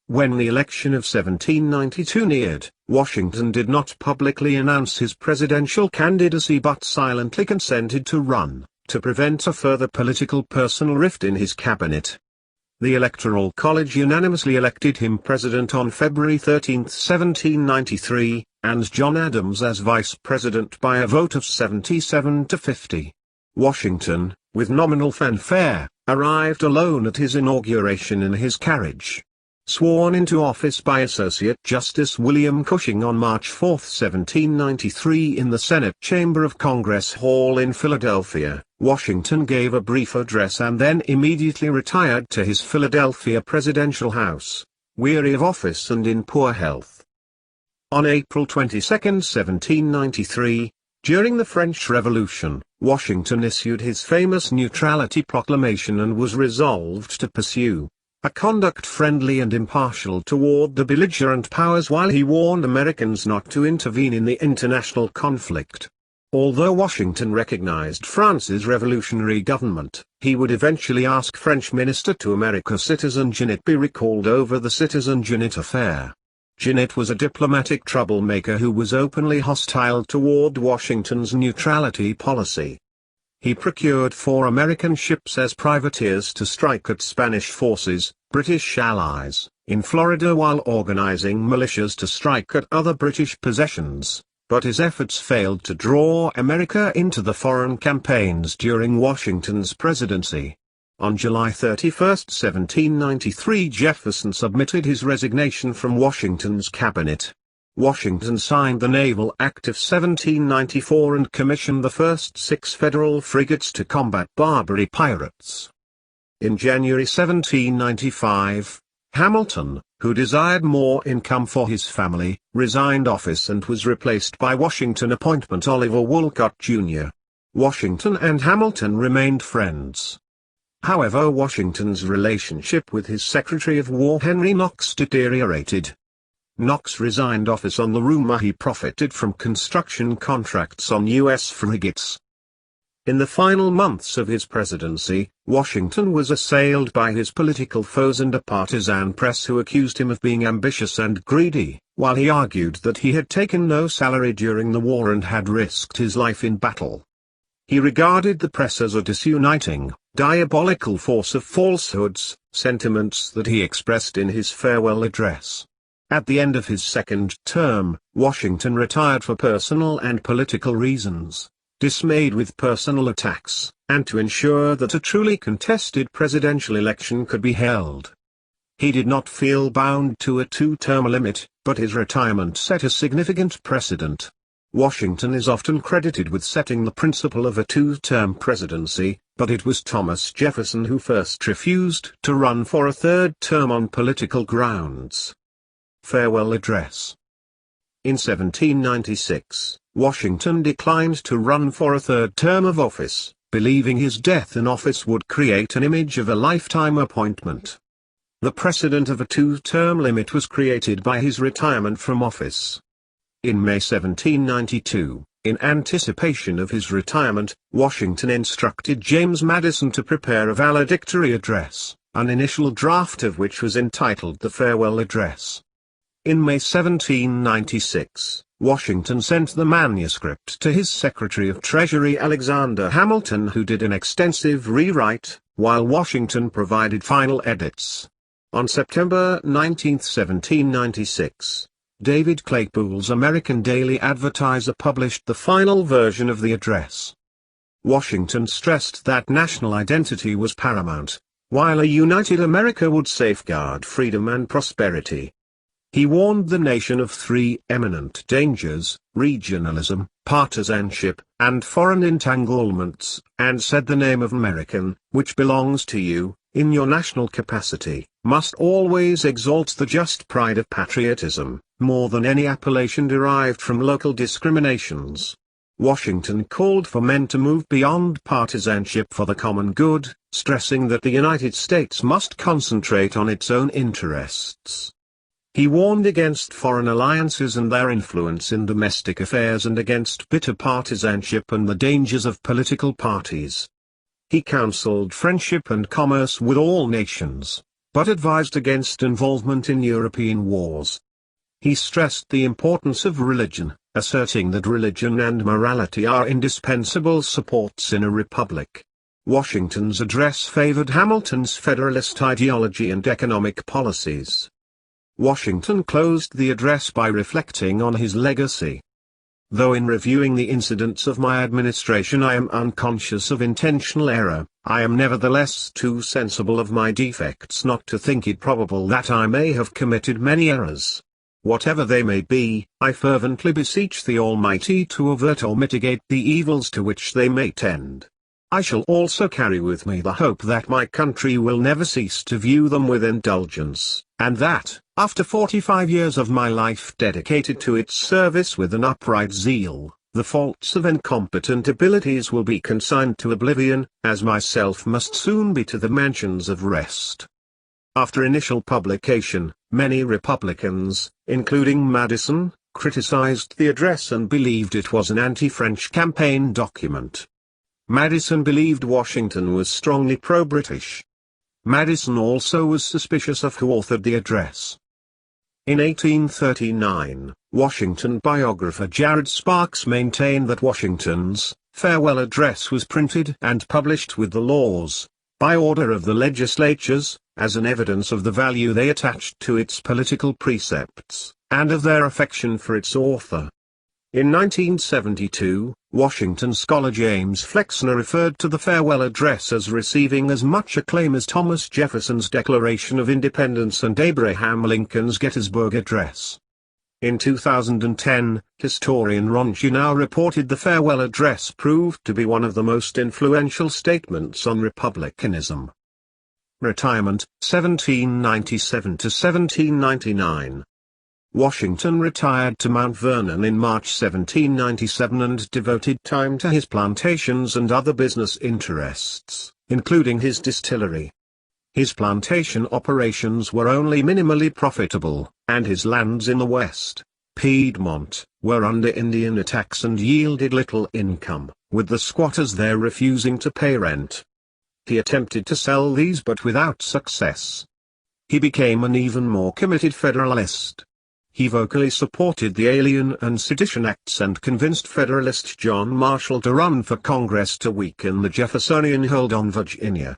When the election of 1792 neared, Washington did not publicly announce his presidential candidacy but silently consented to run, to prevent a further political personal rift in his cabinet. The Electoral College unanimously elected him president on February 13, 1793, and John Adams as vice president by a vote of 77 to 50. Washington, with nominal fanfare, arrived alone at his inauguration in his carriage. Sworn into office by Associate Justice William Cushing on March 4, 1793 in the Senate Chamber of Congress Hall in Philadelphia, Washington gave a brief address and then immediately retired to his Philadelphia presidential house, weary of office and in poor health. On April 22, 1793, during the French Revolution, Washington issued his famous Neutrality Proclamation and was resolved to pursue a conduct friendly and impartial toward the belligerent powers while he warned Americans not to intervene in the international conflict. Although Washington recognized France's revolutionary government, he would eventually ask French Minister to America Citizen Genet be recalled over the Citizen Genet affair. Genet was a diplomatic troublemaker who was openly hostile toward Washington's neutrality policy. He procured 4 American ships as privateers to strike at Spanish forces, British allies, in Florida while organizing militias to strike at other British possessions, but his efforts failed to draw America into the foreign campaigns during Washington's presidency. On July 31, 1793 Jefferson submitted his resignation from Washington's cabinet. Washington signed the Naval Act of 1794 and commissioned the first 6 federal frigates to combat Barbary pirates. In January 1795, Hamilton, who desired more income for his family, resigned office and was replaced by Washington appointment Oliver Wolcott, Jr. Washington and Hamilton remained friends. However, Washington's relationship with his Secretary of War Henry Knox deteriorated. Knox resigned office on the rumor he profited from construction contracts on U.S. frigates. In the final months of his presidency, Washington was assailed by his political foes and a partisan press who accused him of being ambitious and greedy, while he argued that he had taken no salary during the war and had risked his life in battle. He regarded the press as a disuniting, diabolical force of falsehoods, sentiments that he expressed in his farewell address. At the end of his second term, Washington retired for personal and political reasons, dismayed with personal attacks, and to ensure that a truly contested presidential election could be held. He did not feel bound to a 2-term limit, but his retirement set a significant precedent. Washington is often credited with setting the principle of a 2-term presidency, but it was Thomas Jefferson who first refused to run for a 3rd term on political grounds. Farewell Address. In 1796, Washington declined to run for a 3rd term of office, believing his death in office would create an image of a lifetime appointment. The precedent of a 2-term limit was created by his retirement from office. In May 1792, in anticipation of his retirement, Washington instructed James Madison to prepare a valedictory address, an initial draft of which was entitled the Farewell Address. In May 1796, Washington sent the manuscript to his Secretary of Treasury Alexander Hamilton, who did an extensive rewrite, while Washington provided final edits. On September 19, 1796, David Claypool's American Daily Advertiser published the final version of the address. Washington stressed that national identity was paramount, while a united America would safeguard freedom and prosperity. He warned the nation of 3 eminent dangers: regionalism, partisanship, and foreign entanglements, and said the name of American, which belongs to you, in your national capacity, must always exalt the just pride of patriotism, more than any appellation derived from local discriminations. Washington called for men to move beyond partisanship for the common good, stressing that the United States must concentrate on its own interests. He warned against foreign alliances and their influence in domestic affairs and against bitter partisanship and the dangers of political parties. He counseled friendship and commerce with all nations, but advised against involvement in European wars. He stressed the importance of religion, asserting that religion and morality are indispensable supports in a republic. Washington's address favored Hamilton's Federalist ideology and economic policies. Washington closed the address by reflecting on his legacy. Though in reviewing the incidents of my administration I am unconscious of intentional error, I am nevertheless too sensible of my defects not to think it probable that I may have committed many errors. Whatever they may be, I fervently beseech the Almighty to avert or mitigate the evils to which they may tend. I shall also carry with me the hope that my country will never cease to view them with indulgence, and that, after 45 years of my life dedicated to its service with an upright zeal, the faults of incompetent abilities will be consigned to oblivion, as myself must soon be to the mansions of rest. After initial publication, many Republicans, including Madison, criticized the address and believed it was an anti-French campaign document. Madison believed Washington was strongly pro-British. Madison also was suspicious of who authored the address. In 1839, Washington biographer Jared Sparks maintained that Washington's farewell address was printed and published with the laws, by order of the legislatures, as an evidence of the value they attached to its political precepts, and of their affection for its author. In 1972, Washington scholar James Flexner referred to the farewell address as receiving as much acclaim as Thomas Jefferson's Declaration of Independence and Abraham Lincoln's Gettysburg Address. In 2010, historian Ron Juneau reported the farewell address proved to be one of the most influential statements on republicanism. Retirement, 1797 to 1799. Washington retired to Mount Vernon in March 1797 and devoted time to his plantations and other business interests, including his distillery. His plantation operations were only minimally profitable, and his lands in the West, Piedmont, were under Indian attacks and yielded little income, with the squatters there refusing to pay rent. He attempted to sell these but without success. He became an even more committed Federalist. He vocally supported the Alien and Sedition Acts and convinced Federalist John Marshall to run for Congress to weaken the Jeffersonian hold on Virginia.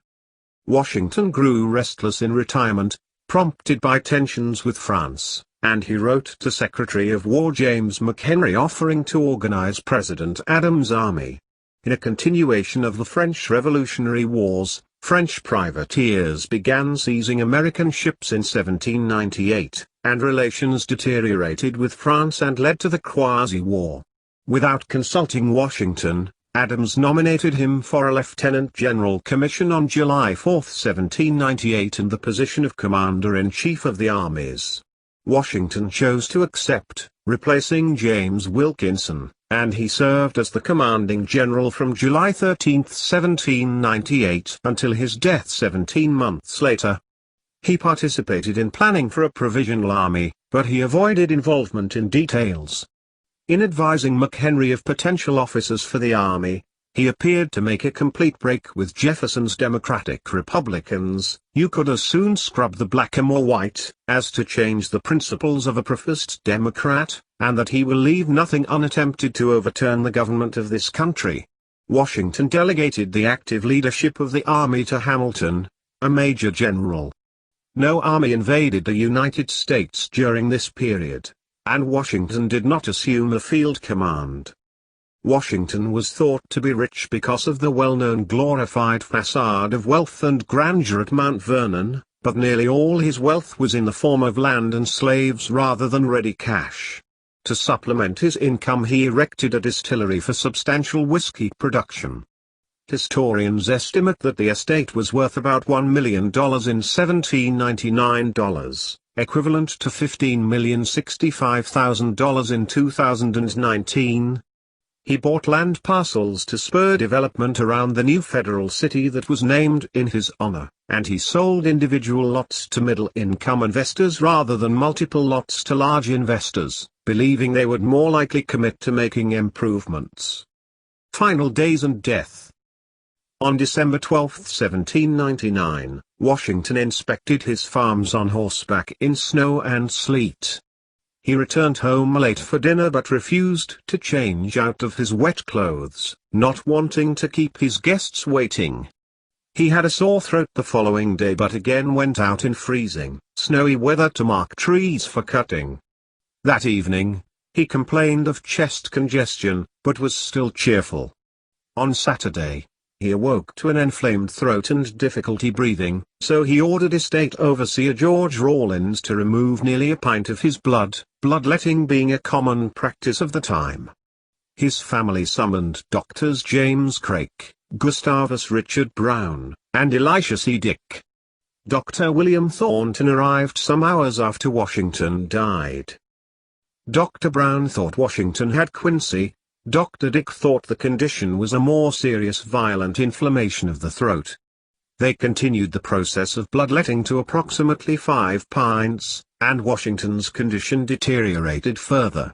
Washington grew restless in retirement, prompted by tensions with France, and he wrote to Secretary of War James McHenry offering to organize President Adams' army. In a continuation of the French Revolutionary Wars, French privateers began seizing American ships in 1798, and relations deteriorated with France and led to the Quasi-War. Without consulting Washington, Adams nominated him for a lieutenant general commission on July 4, 1798 and the position of commander-in-chief of the armies. Washington chose to accept, replacing James Wilkinson, and he served as the commanding general from July 13, 1798 until his death 17 months later. He participated in planning for a provisional army, but he avoided involvement in details. In advising McHenry of potential officers for the army, he appeared to make a complete break with Jefferson's Democratic Republicans. You could as soon scrub the black or white, as to change the principles of a professed Democrat, and that he will leave nothing unattempted to overturn the government of this country. Washington delegated the active leadership of the army to Hamilton, a major general. No army invaded the United States during this period, and Washington did not assume a field command. Washington was thought to be rich because of the well-known glorified facade of wealth and grandeur at Mount Vernon, but nearly all his wealth was in the form of land and slaves rather than ready cash. To supplement his income he erected a distillery for substantial whiskey production. Historians estimate that the estate was worth about $1 million in 1799, equivalent to $15,065,000 in 2019. He bought land parcels to spur development around the new federal city that was named in his honor. and he sold individual lots to middle-income investors rather than multiple lots to large investors, believing they would more likely commit to making improvements. Final days and death. On December 12, 1799, Washington inspected his farms on horseback in snow and sleet. He returned home late for dinner but refused to change out of his wet clothes, not wanting to keep his guests waiting. He had a sore throat the following day but again went out in freezing, snowy weather to mark trees for cutting. That evening, he complained of chest congestion, but was still cheerful. On Saturday, he awoke to an inflamed throat and difficulty breathing, so he ordered Estate Overseer George Rawlins to remove nearly a pint of his bloodletting being a common practice of the time. His family summoned Doctors James Craik, Gustavus Richard Brown, and Elisha C. Dick. Dr. William Thornton arrived some hours after Washington died. Dr. Brown thought Washington had quinsy. Dr. Dick thought the condition was a more serious violent inflammation of the throat. They continued the process of bloodletting to approximately 5 pints, and Washington's condition deteriorated further.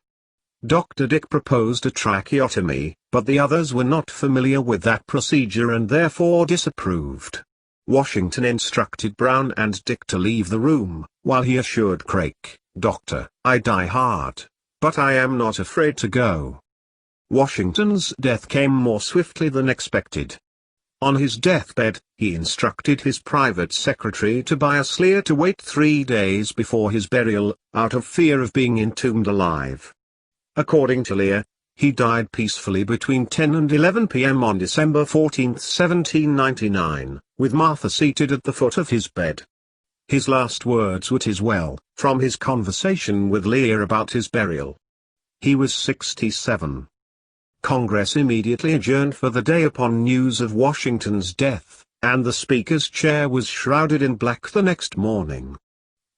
Dr. Dick proposed a tracheotomy, but the others were not familiar with that procedure and therefore disapproved. Washington instructed Brown and Dick to leave the room, while he assured Craik, "Doctor, I die hard, but I am not afraid to go." Washington's death came more swiftly than expected. On his deathbed, he instructed his private secretary Tobias Lear to wait 3 days before his burial, out of fear of being entombed alive. According to Lear, he died peacefully between 10 and 11 p.m. on December 14, 1799, with Martha seated at the foot of his bed. His last words were "'Tis well," from his conversation with Lear about his burial. He was 67. Congress immediately adjourned for the day upon news of Washington's death, and the Speaker's chair was shrouded in black the next morning.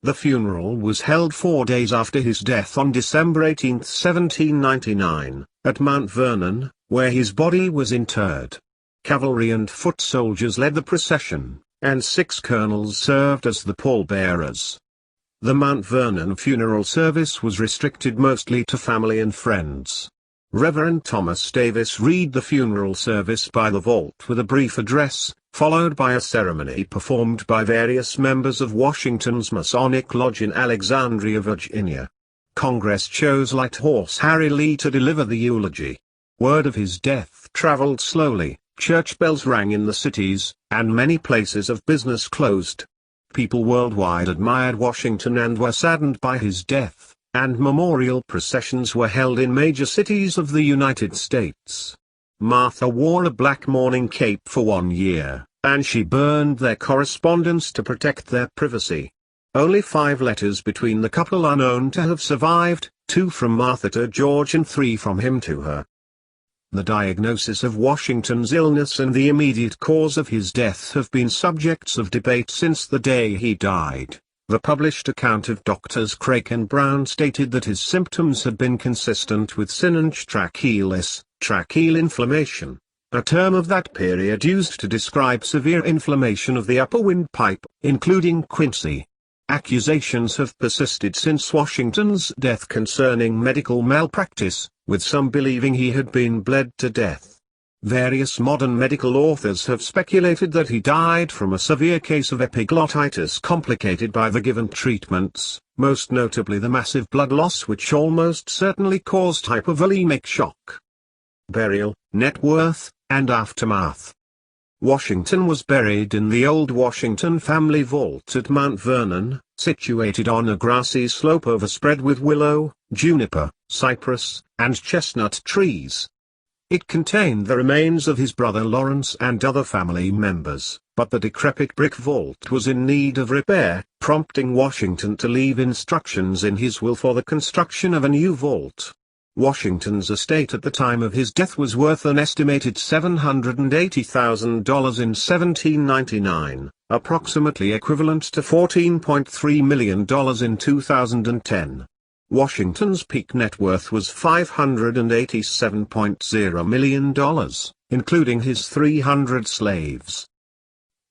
The funeral was held 4 days after his death on December 18, 1799, at Mount Vernon, where his body was interred. Cavalry and foot soldiers led the procession, and 6 colonels served as the pallbearers. The Mount Vernon funeral service was restricted mostly to family and friends. Reverend Thomas Davis read the funeral service by the vault with a brief address, followed by a ceremony performed by various members of Washington's Masonic Lodge in Alexandria, Virginia. Congress chose Light Horse Harry Lee to deliver the eulogy. Word of his death traveled slowly, church bells rang in the cities, and many places of business closed. People worldwide admired Washington and were saddened by his death, and memorial processions were held in major cities of the United States. Martha wore a black mourning cape for 1 year, and she burned their correspondence to protect their privacy. Only 5 letters between the couple are known to have survived, 2 from Martha to George and 3 from him to her. The diagnosis of Washington's illness and the immediate cause of his death have been subjects of debate since the day he died. The published account of Doctors Craik and Brown stated that his symptoms had been consistent with Synanche trachealis, tracheal inflammation, a term of that period used to describe severe inflammation of the upper windpipe, including quinsy. Accusations have persisted since Washington's death concerning medical malpractice, with some believing he had been bled to death. Various modern medical authors have speculated that he died from a severe case of epiglottitis complicated by the given treatments, most notably the massive blood loss which almost certainly caused hypovolemic shock. Burial, net worth, and aftermath. Washington was buried in the old Washington family vault at Mount Vernon, situated on a grassy slope overspread with willow, juniper, cypress, and chestnut trees. It contained the remains of his brother Lawrence and other family members, but the decrepit brick vault was in need of repair, prompting Washington to leave instructions in his will for the construction of a new vault. Washington's estate at the time of his death was worth an estimated $780,000 in 1799, approximately equivalent to $14.3 million in 2010. Washington's peak net worth was $587.0 million, including his 300 slaves.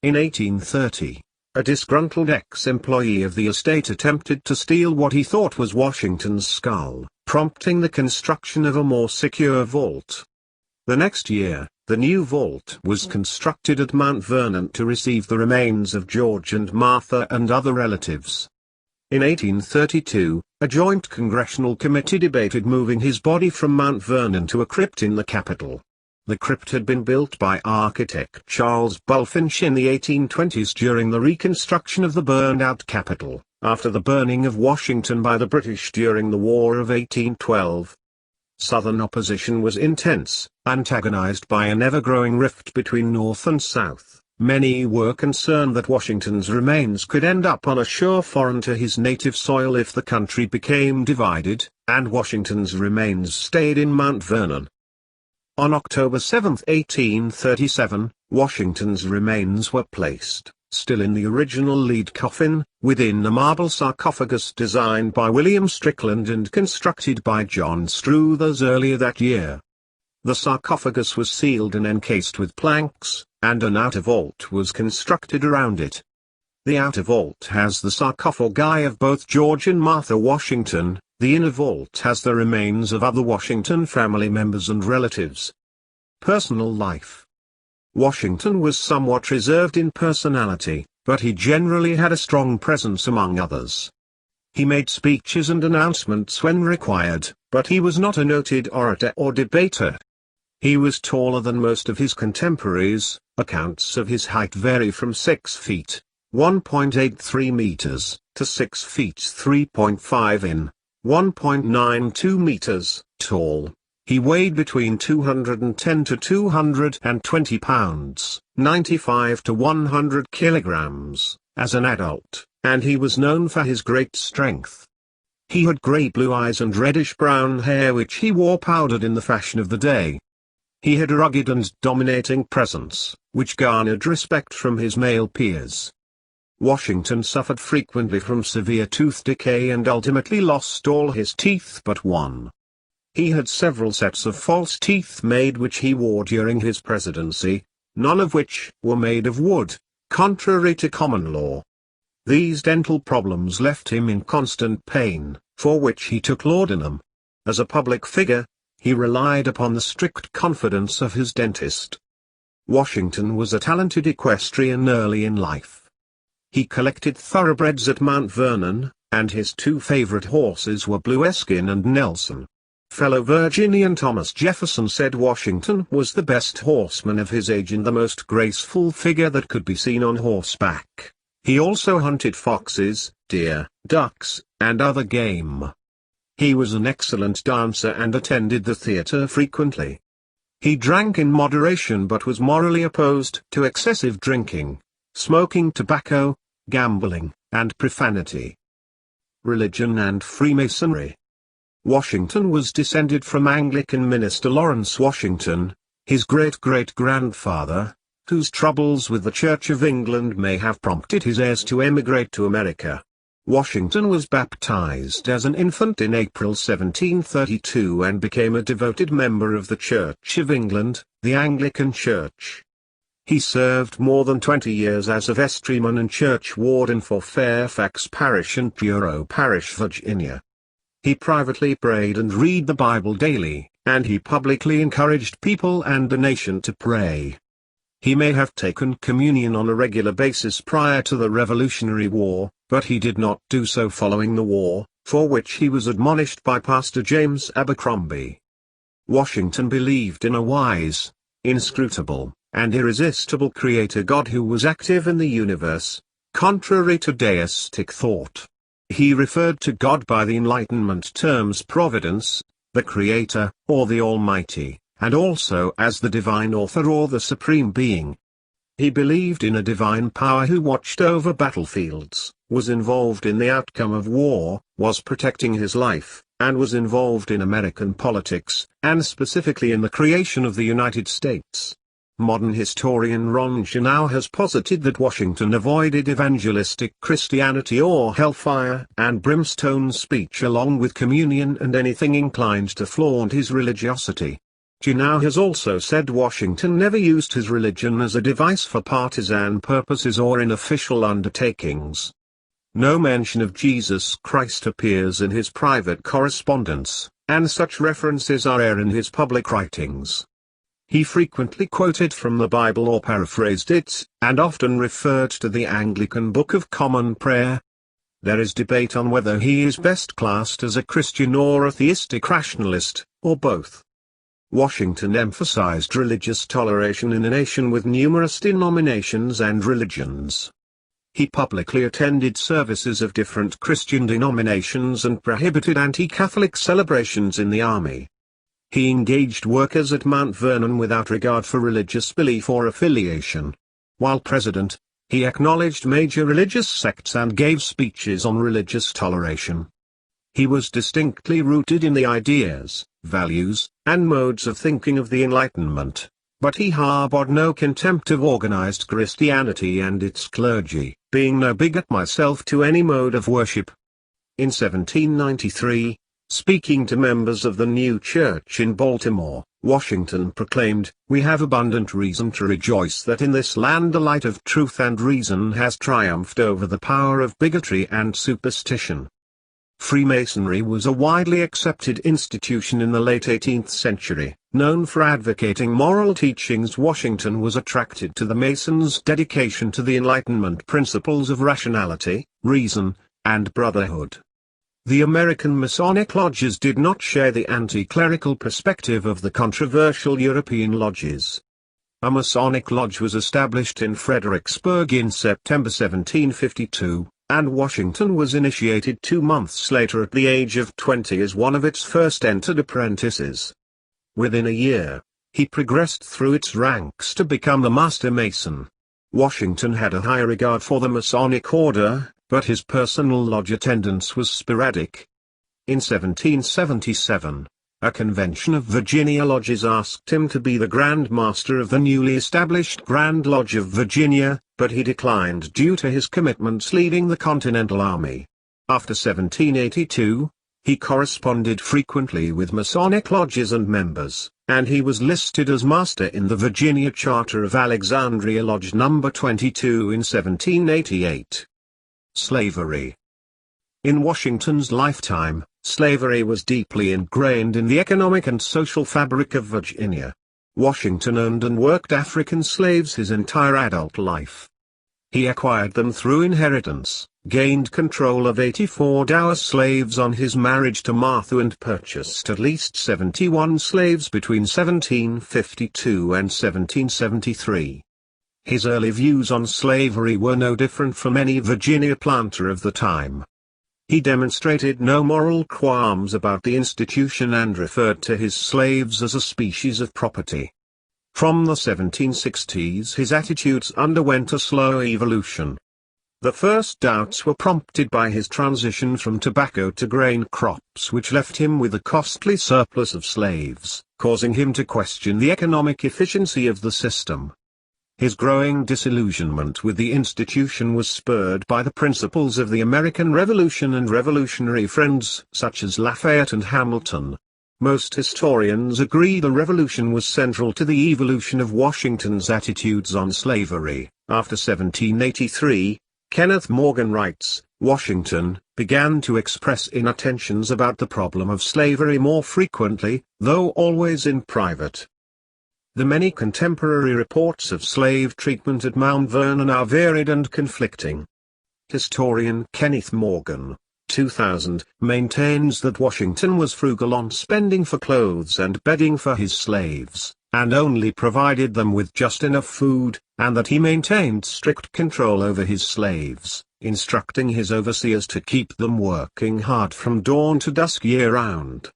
In 1830, a disgruntled ex-employee of the estate attempted to steal what he thought was Washington's skull, prompting the construction of a more secure vault. The next year, the new vault was constructed at Mount Vernon to receive the remains of George and Martha and other relatives. In 1832, a joint congressional committee debated moving his body from Mount Vernon to a crypt in the Capitol. The crypt had been built by architect Charles Bulfinch in the 1820s during the reconstruction of the burned-out Capitol, after the burning of Washington by the British during the War of 1812. Southern opposition was intense, antagonized by an ever-growing rift between North and South. Many were concerned that Washington's remains could end up on a shore foreign to his native soil if the country became divided, and Washington's remains stayed in Mount Vernon. On October 7, 1837, Washington's remains were placed, still in the original lead coffin, within a marble sarcophagus designed by William Strickland and constructed by John Struthers earlier that year. The sarcophagus was sealed and encased with planks, and an outer vault was constructed around it. The outer vault has the sarcophagi of both George and Martha Washington. The inner vault has the remains of other Washington family members and relatives. Personal life. Washington was somewhat reserved in personality, but he generally had a strong presence among others. He made speeches and announcements when required, but he was not a noted orator or debater. He was taller than most of his contemporaries. Accounts of his height vary from 6 feet, 1.83 meters, to 6 feet 3.5 in, 1.92 meters, tall. He weighed between 210 to 220 pounds, 95 to 100 kilograms, as an adult, and he was known for his great strength. He had grey-blue eyes and reddish-brown hair which he wore powdered in the fashion of the day. He had a rugged and dominating presence, which garnered respect from his male peers. Washington suffered frequently from severe tooth decay and ultimately lost all his teeth but one. He had several sets of false teeth made which he wore during his presidency, none of which were made of wood, contrary to common law. These dental problems left him in constant pain, for which he took laudanum. As a public figure, he relied upon the strict confidence of his dentist. Washington was a talented equestrian early in life. He collected thoroughbreds at Mount Vernon, and his two favorite horses were Blueskin and Nelson. Fellow Virginian Thomas Jefferson said Washington was the best horseman of his age and the most graceful figure that could be seen on horseback. He also hunted foxes, deer, ducks, and other game. He was an excellent dancer and attended the theater frequently. He drank in moderation but was morally opposed to excessive drinking, smoking tobacco, gambling, and profanity. Religion and Freemasonry. Washington was descended from Anglican minister Lawrence Washington, his great-great-grandfather, whose troubles with the Church of England may have prompted his heirs to emigrate to America. Washington was baptized as an infant in April 1732 and became a devoted member of the Church of England, the Anglican Church. He served more than 20 years as a vestryman and church warden for Fairfax Parish and Bureau Parish, Virginia. He privately prayed and read the Bible daily, and he publicly encouraged people and the nation to pray. He may have taken communion on a regular basis prior to the Revolutionary War, but he did not do so following the war, for which he was admonished by Pastor James Abercrombie. Washington believed in a wise, inscrutable, and irresistible Creator God who was active in the universe, contrary to deistic thought. He referred to God by the Enlightenment terms Providence, the Creator, or the Almighty, and also as the Divine Author or the Supreme Being. He believed in a divine power who watched over battlefields, was involved in the outcome of war, was protecting his life, and was involved in American politics, and specifically in the creation of the United States. Modern historian Ron Chernow has posited that Washington avoided evangelistic Christianity or hellfire and brimstone speech along with communion and anything inclined to flaunt his religiosity. Juneau has also said Washington never used his religion as a device for partisan purposes or in official undertakings. No mention of Jesus Christ appears in his private correspondence, and such references are rare in his public writings. He frequently quoted from the Bible or paraphrased it, and often referred to the Anglican Book of Common Prayer. There is debate on whether he is best classed as a Christian or a theistic rationalist, or both. Washington emphasized religious toleration in a nation with numerous denominations and religions. He publicly attended services of different Christian denominations and prohibited anti-Catholic celebrations in the army. He engaged workers at Mount Vernon without regard for religious belief or affiliation. While president, he acknowledged major religious sects and gave speeches on religious toleration. He was distinctly rooted in the ideas, values, and modes of thinking of the Enlightenment, but he harbored no contempt of organized Christianity and its clergy, being no bigot myself to any mode of worship. In 1793, speaking to members of the new church in Baltimore, Washington proclaimed, "We have abundant reason to rejoice that in this land the light of truth and reason has triumphed over the power of bigotry and superstition." Freemasonry was a widely accepted institution in the late 18th century. Known for advocating moral teachings, Washington was attracted to the Masons' dedication to the Enlightenment principles of rationality, reason, and brotherhood. The American Masonic lodges did not share the anti-clerical perspective of the controversial European lodges. A Masonic lodge was established in Fredericksburg in September 1752, and Washington was initiated 2 months later at the age of 20 as one of its first entered apprentices. Within a year, he progressed through its ranks to become the Master Mason. Washington had a high regard for the Masonic order, but his personal lodge attendance was sporadic. In 1777, a convention of Virginia lodges asked him to be the Grand Master of the newly established Grand Lodge of Virginia, but he declined due to his commitments leading the Continental Army. After 1782, he corresponded frequently with Masonic lodges and members, and he was listed as Master in the Virginia Charter of Alexandria Lodge No. 22 in 1788. Slavery. In Washington's lifetime, slavery was deeply ingrained in the economic and social fabric of Virginia. Washington owned and worked African slaves his entire adult life. He acquired them through inheritance, gained control of 84 dower slaves on his marriage to Martha, and purchased at least 71 slaves between 1752 and 1773. His early views on slavery were no different from any Virginia planter of the time. He demonstrated no moral qualms about the institution and referred to his slaves as a species of property. From the 1760s his attitudes underwent a slow evolution. The first doubts were prompted by his transition from tobacco to grain crops, which left him with a costly surplus of slaves, causing him to question the economic efficiency of the system. His growing disillusionment with the institution was spurred by the principles of the American Revolution and revolutionary friends such as Lafayette and Hamilton. Most historians agree the Revolution was central to the evolution of Washington's attitudes on slavery. After 1783, Kenneth Morgan writes, Washington began to express inattentions about the problem of slavery more frequently, though always in private. The many contemporary reports of slave treatment at Mount Vernon are varied and conflicting. Historian Kenneth Morgan, 2000, maintains that Washington was frugal on spending for clothes and bedding for his slaves, and only provided them with just enough food, and that he maintained strict control over his slaves, instructing his overseers to keep them working hard from dawn to dusk year-round.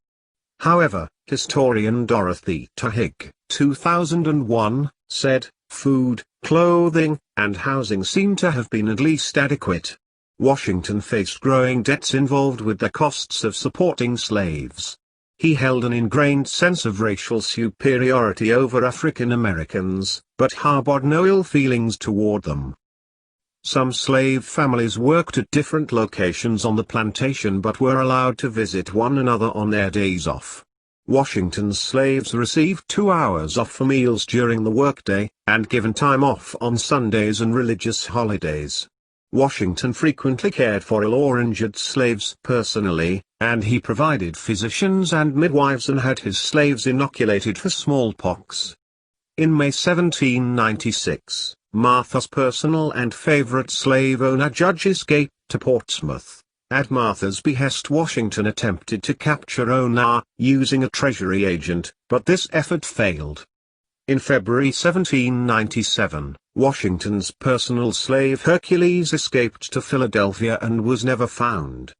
However, historian Dorothy Tahig, 2001, said, food, clothing, and housing seem to have been at least adequate. Washington faced growing debts involved with the costs of supporting slaves. He held an ingrained sense of racial superiority over African Americans, but harbored no ill feelings toward them. Some slave families worked at different locations on the plantation but were allowed to visit one another on their days off. Washington's slaves received 2 hours off for meals during the workday, and given time off on Sundays and religious holidays. Washington frequently cared for ill or injured slaves personally, and he provided physicians and midwives and had his slaves inoculated for smallpox. In May 1796, Martha's personal and favorite slave owner Judge escaped to Portsmouth. At Martha's behest, Washington attempted to capture owner, using a Treasury agent, but this effort failed. In February 1797, Washington's personal slave Hercules escaped to Philadelphia and was never found.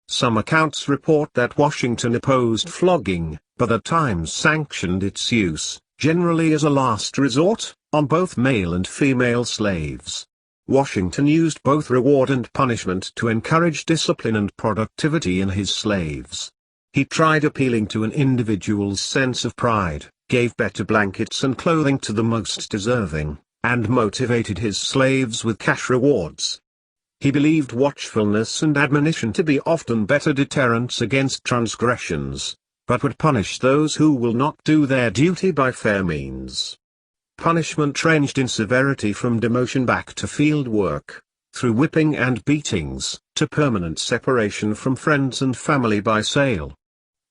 Some accounts report that Washington opposed flogging, but at times sanctioned its use, generally as a last resort, on both male and female slaves. Washington used both reward and punishment to encourage discipline and productivity in his slaves. He tried appealing to an individual's sense of pride, gave better blankets and clothing to the most deserving, and motivated his slaves with cash rewards. He believed watchfulness and admonition to be often better deterrents against transgressions, but would punish those who will not do their duty by fair means. Punishment ranged in severity from demotion back to field work, through whipping and beatings, to permanent separation from friends and family by sale.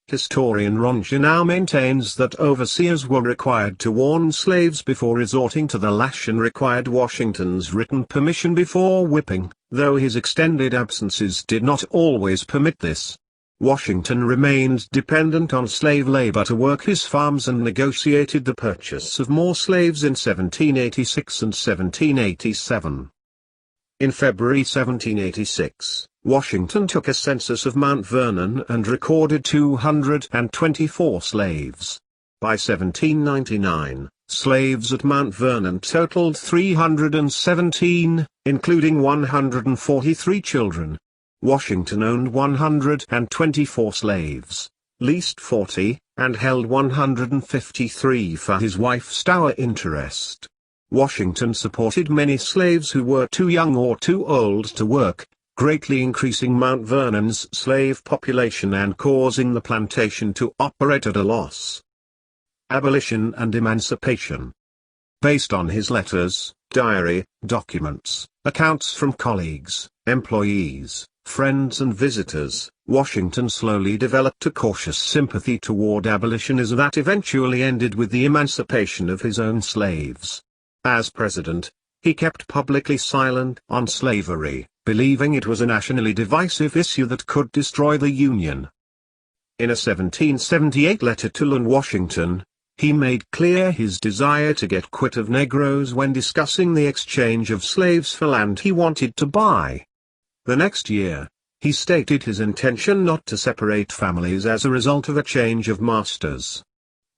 Historian Ronja now maintains that overseers were required to warn slaves before resorting to the lash and required Washington's written permission before whipping, though his extended absences did not always permit this. Washington remained dependent on slave labor to work his farms and negotiated the purchase of more slaves in 1786 and 1787. In February 1786, Washington took a census of Mount Vernon and recorded 224 slaves. By 1799, slaves at Mount Vernon totaled 317, including 143 children. Washington owned 124 slaves, leased 40, and held 153 for his wife's dower interest. Washington supported many slaves who were too young or too old to work, greatly increasing Mount Vernon's slave population and causing the plantation to operate at a loss. Abolition and Emancipation. Based on his letters, diary, documents, accounts from colleagues, employees, friends and visitors, Washington slowly developed a cautious sympathy toward abolitionism that eventually ended with the emancipation of his own slaves. As president, he kept publicly silent on slavery, believing it was a nationally divisive issue that could destroy the Union. In a 1778 letter to Washington, he made clear his desire to get quit of Negroes when discussing the exchange of slaves for land he wanted to buy. The next year, he stated his intention not to separate families as a result of a change of masters.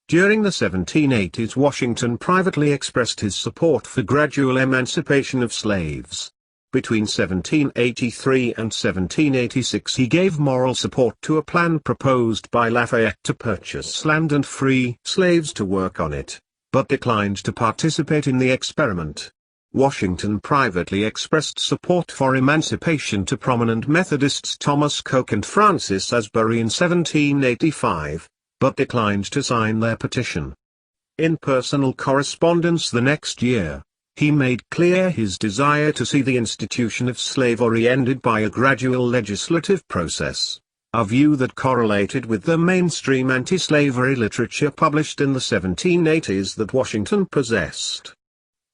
During the 1780s, Washington privately expressed his support for gradual emancipation of slaves. Between 1783 and 1786 he gave moral support to a plan proposed by Lafayette to purchase land and free slaves to work on it, but declined to participate in the experiment. Washington privately expressed support for emancipation to prominent Methodists Thomas Coke and Francis Asbury in 1785, but declined to sign their petition. In personal correspondence the next year, he made clear his desire to see the institution of slavery ended by a gradual legislative process, a view that correlated with the mainstream anti-slavery literature published in the 1780s that Washington possessed.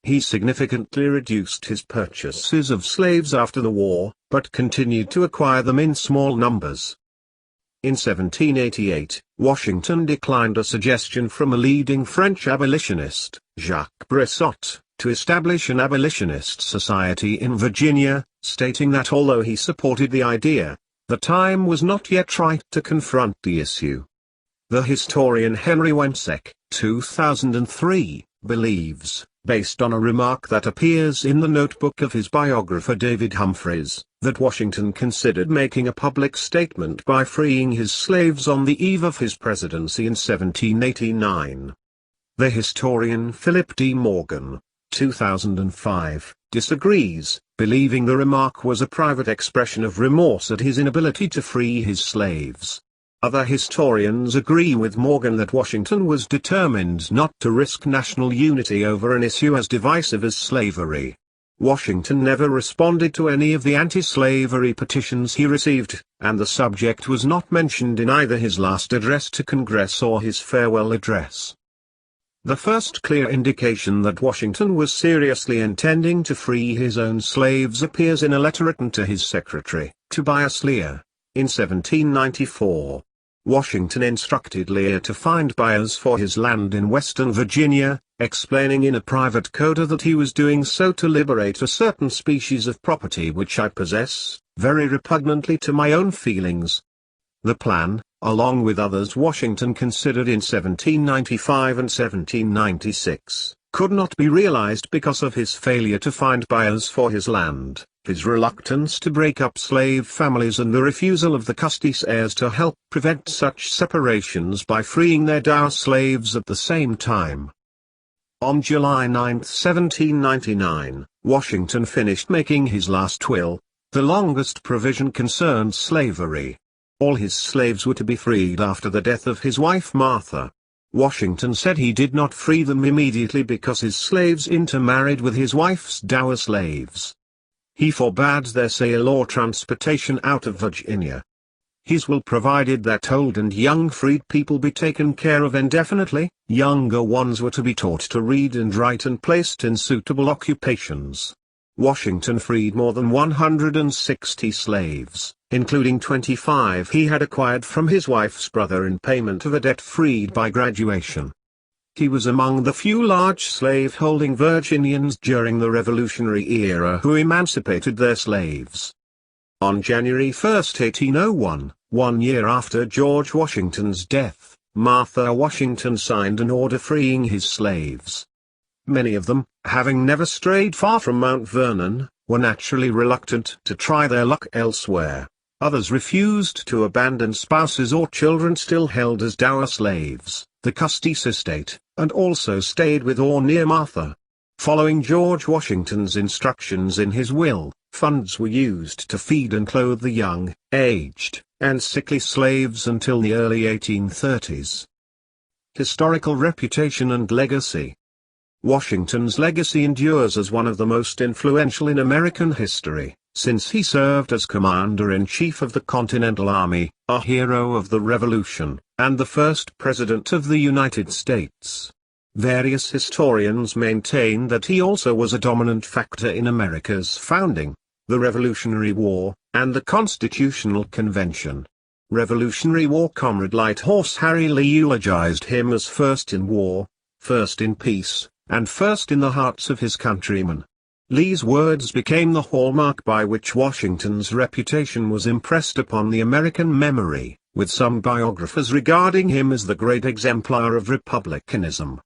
He significantly reduced his purchases of slaves after the war, but continued to acquire them in small numbers. In 1788, Washington declined a suggestion from a leading French abolitionist, Jacques Brissot, to establish an abolitionist society in Virginia, stating that although he supported the idea, the time was not yet right to confront the issue. The historian Henry Wensek, 2003, believes, based on a remark that appears in the notebook of his biographer David Humphreys, that Washington considered making a public statement by freeing his slaves on the eve of his presidency in 1789. The historian Philip D. Morgan, 2005, disagrees, believing the remark was a private expression of remorse at his inability to free his slaves. Other historians agree with Morgan that Washington was determined not to risk national unity over an issue as divisive as slavery. Washington never responded to any of the anti-slavery petitions he received, and the subject was not mentioned in either his last address to Congress or his farewell address. The first clear indication that Washington was seriously intending to free his own slaves appears in a letter written to his secretary, Tobias Lear, in 1794. Washington instructed Lear to find buyers for his land in Western Virginia, explaining in a private coda that he was doing so to liberate a certain species of property which I possess, very repugnantly to my own feelings. The plan, along with others Washington considered in 1795 and 1796, could not be realized because of his failure to find buyers for his land, his reluctance to break up slave families and the refusal of the Custis heirs to help prevent such separations by freeing their dour slaves at the same time. On July 9, 1799, Washington finished making his last will. The longest provision concerned slavery. All his slaves were to be freed after the death of his wife Martha. Washington said he did not free them immediately because his slaves intermarried with his wife's dour slaves. He forbade their sale or transportation out of Virginia. His will provided that old and young freed people be taken care of indefinitely, younger ones were to be taught to read and write and placed in suitable occupations. Washington freed more than 160 slaves, including 25 he had acquired from his wife's brother in payment of a debt freed by graduation. He was among the few large slave-holding Virginians during the Revolutionary era who emancipated their slaves. On January 1, 1801, 1 year after George Washington's death, Martha Washington signed an order freeing his slaves. Many of them, having never strayed far from Mount Vernon, were naturally reluctant to try their luck elsewhere. Others refused to abandon spouses or children still held as dour slaves, the Custis estate, and also stayed with or near Martha. Following George Washington's instructions in his will, funds were used to feed and clothe the young, aged, and sickly slaves until the early 1830s. Historical reputation and legacy. Washington's legacy endures as one of the most influential in American history, since he served as Commander-in-Chief of the Continental Army, a hero of the Revolution, and the first President of the United States. Various historians maintain that he also was a dominant factor in America's founding, the Revolutionary War, and the Constitutional Convention. Revolutionary War comrade Light Horse Harry Lee eulogized him as first in war, first in peace, and first in the hearts of his countrymen. Lee's words became the hallmark by which Washington's reputation was impressed upon the American memory, with some biographers regarding him as the great exemplar of republicanism.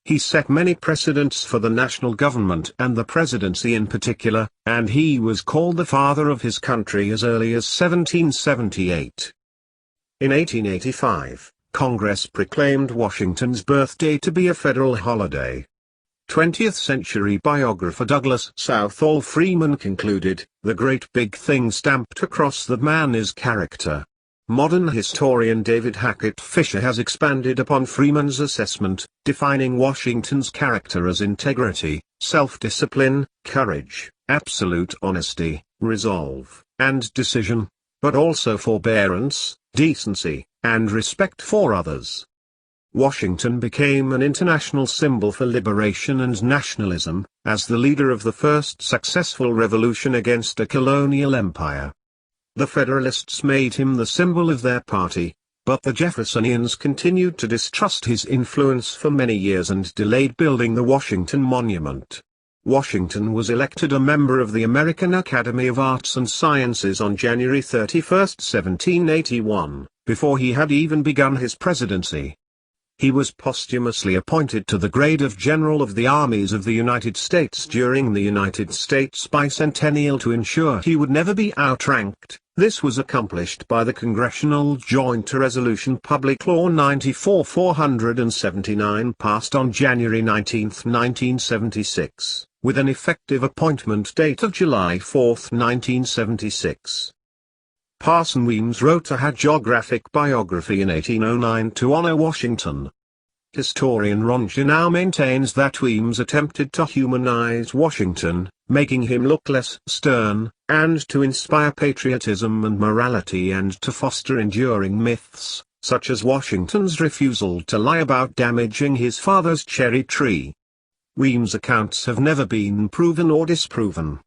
He set many precedents for the national government and the presidency in particular, and he was called the father of his country as early as 1778. In 1885, Congress proclaimed Washington's birthday to be a federal holiday. 20th-century biographer Douglas Southall Freeman concluded, "The great big thing stamped across the man is character." Modern historian David Hackett Fisher has expanded upon Freeman's assessment, defining Washington's character as integrity, self-discipline, courage, absolute honesty, resolve, and decision, but also forbearance, decency, and respect for others. Washington became an international symbol for liberation and nationalism, as the leader of the first successful revolution against a colonial empire. The Federalists made him the symbol of their party, but the Jeffersonians continued to distrust his influence for many years and delayed building the Washington Monument. Washington was elected a member of the American Academy of Arts and Sciences on January 31, 1781, before he had even begun his presidency. He was posthumously appointed to the grade of General of the Armies of the United States during the United States bicentennial to ensure he would never be outranked. This was accomplished by the Congressional Joint Resolution Public Law 94-479 passed on January 19, 1976, with an effective appointment date of July 4, 1976. Parson Weems wrote a hagiographic biography in 1809 to honor Washington. Historian Ron Janau maintains that Weems attempted to humanize Washington, making him look less stern, and to inspire patriotism and morality and to foster enduring myths, such as Washington's refusal to lie about damaging his father's cherry tree. Weems' accounts have never been proven or disproven.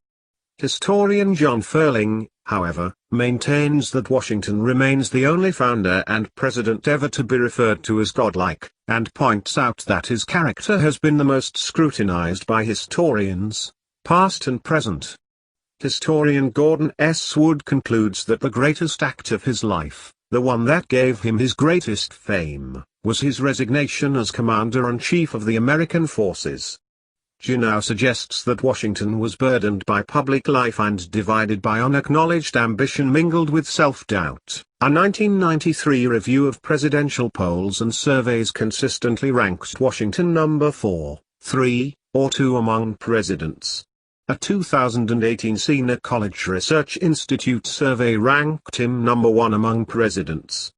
Historian John Ferling, however, maintains that Washington remains the only founder and president ever to be referred to as godlike, and points out that his character has been the most scrutinized by historians, past and present. Historian Gordon S. Wood concludes that the greatest act of his life, the one that gave him his greatest fame, was his resignation as commander-in-chief of the American forces. Janau suggests that Washington was burdened by public life and divided by unacknowledged ambition mingled with self-doubt. A 1993 review of presidential polls and surveys consistently ranked Washington number 4, 3, or 2 among presidents. A 2018 Electoral College Research Institute survey ranked him number 1 among presidents.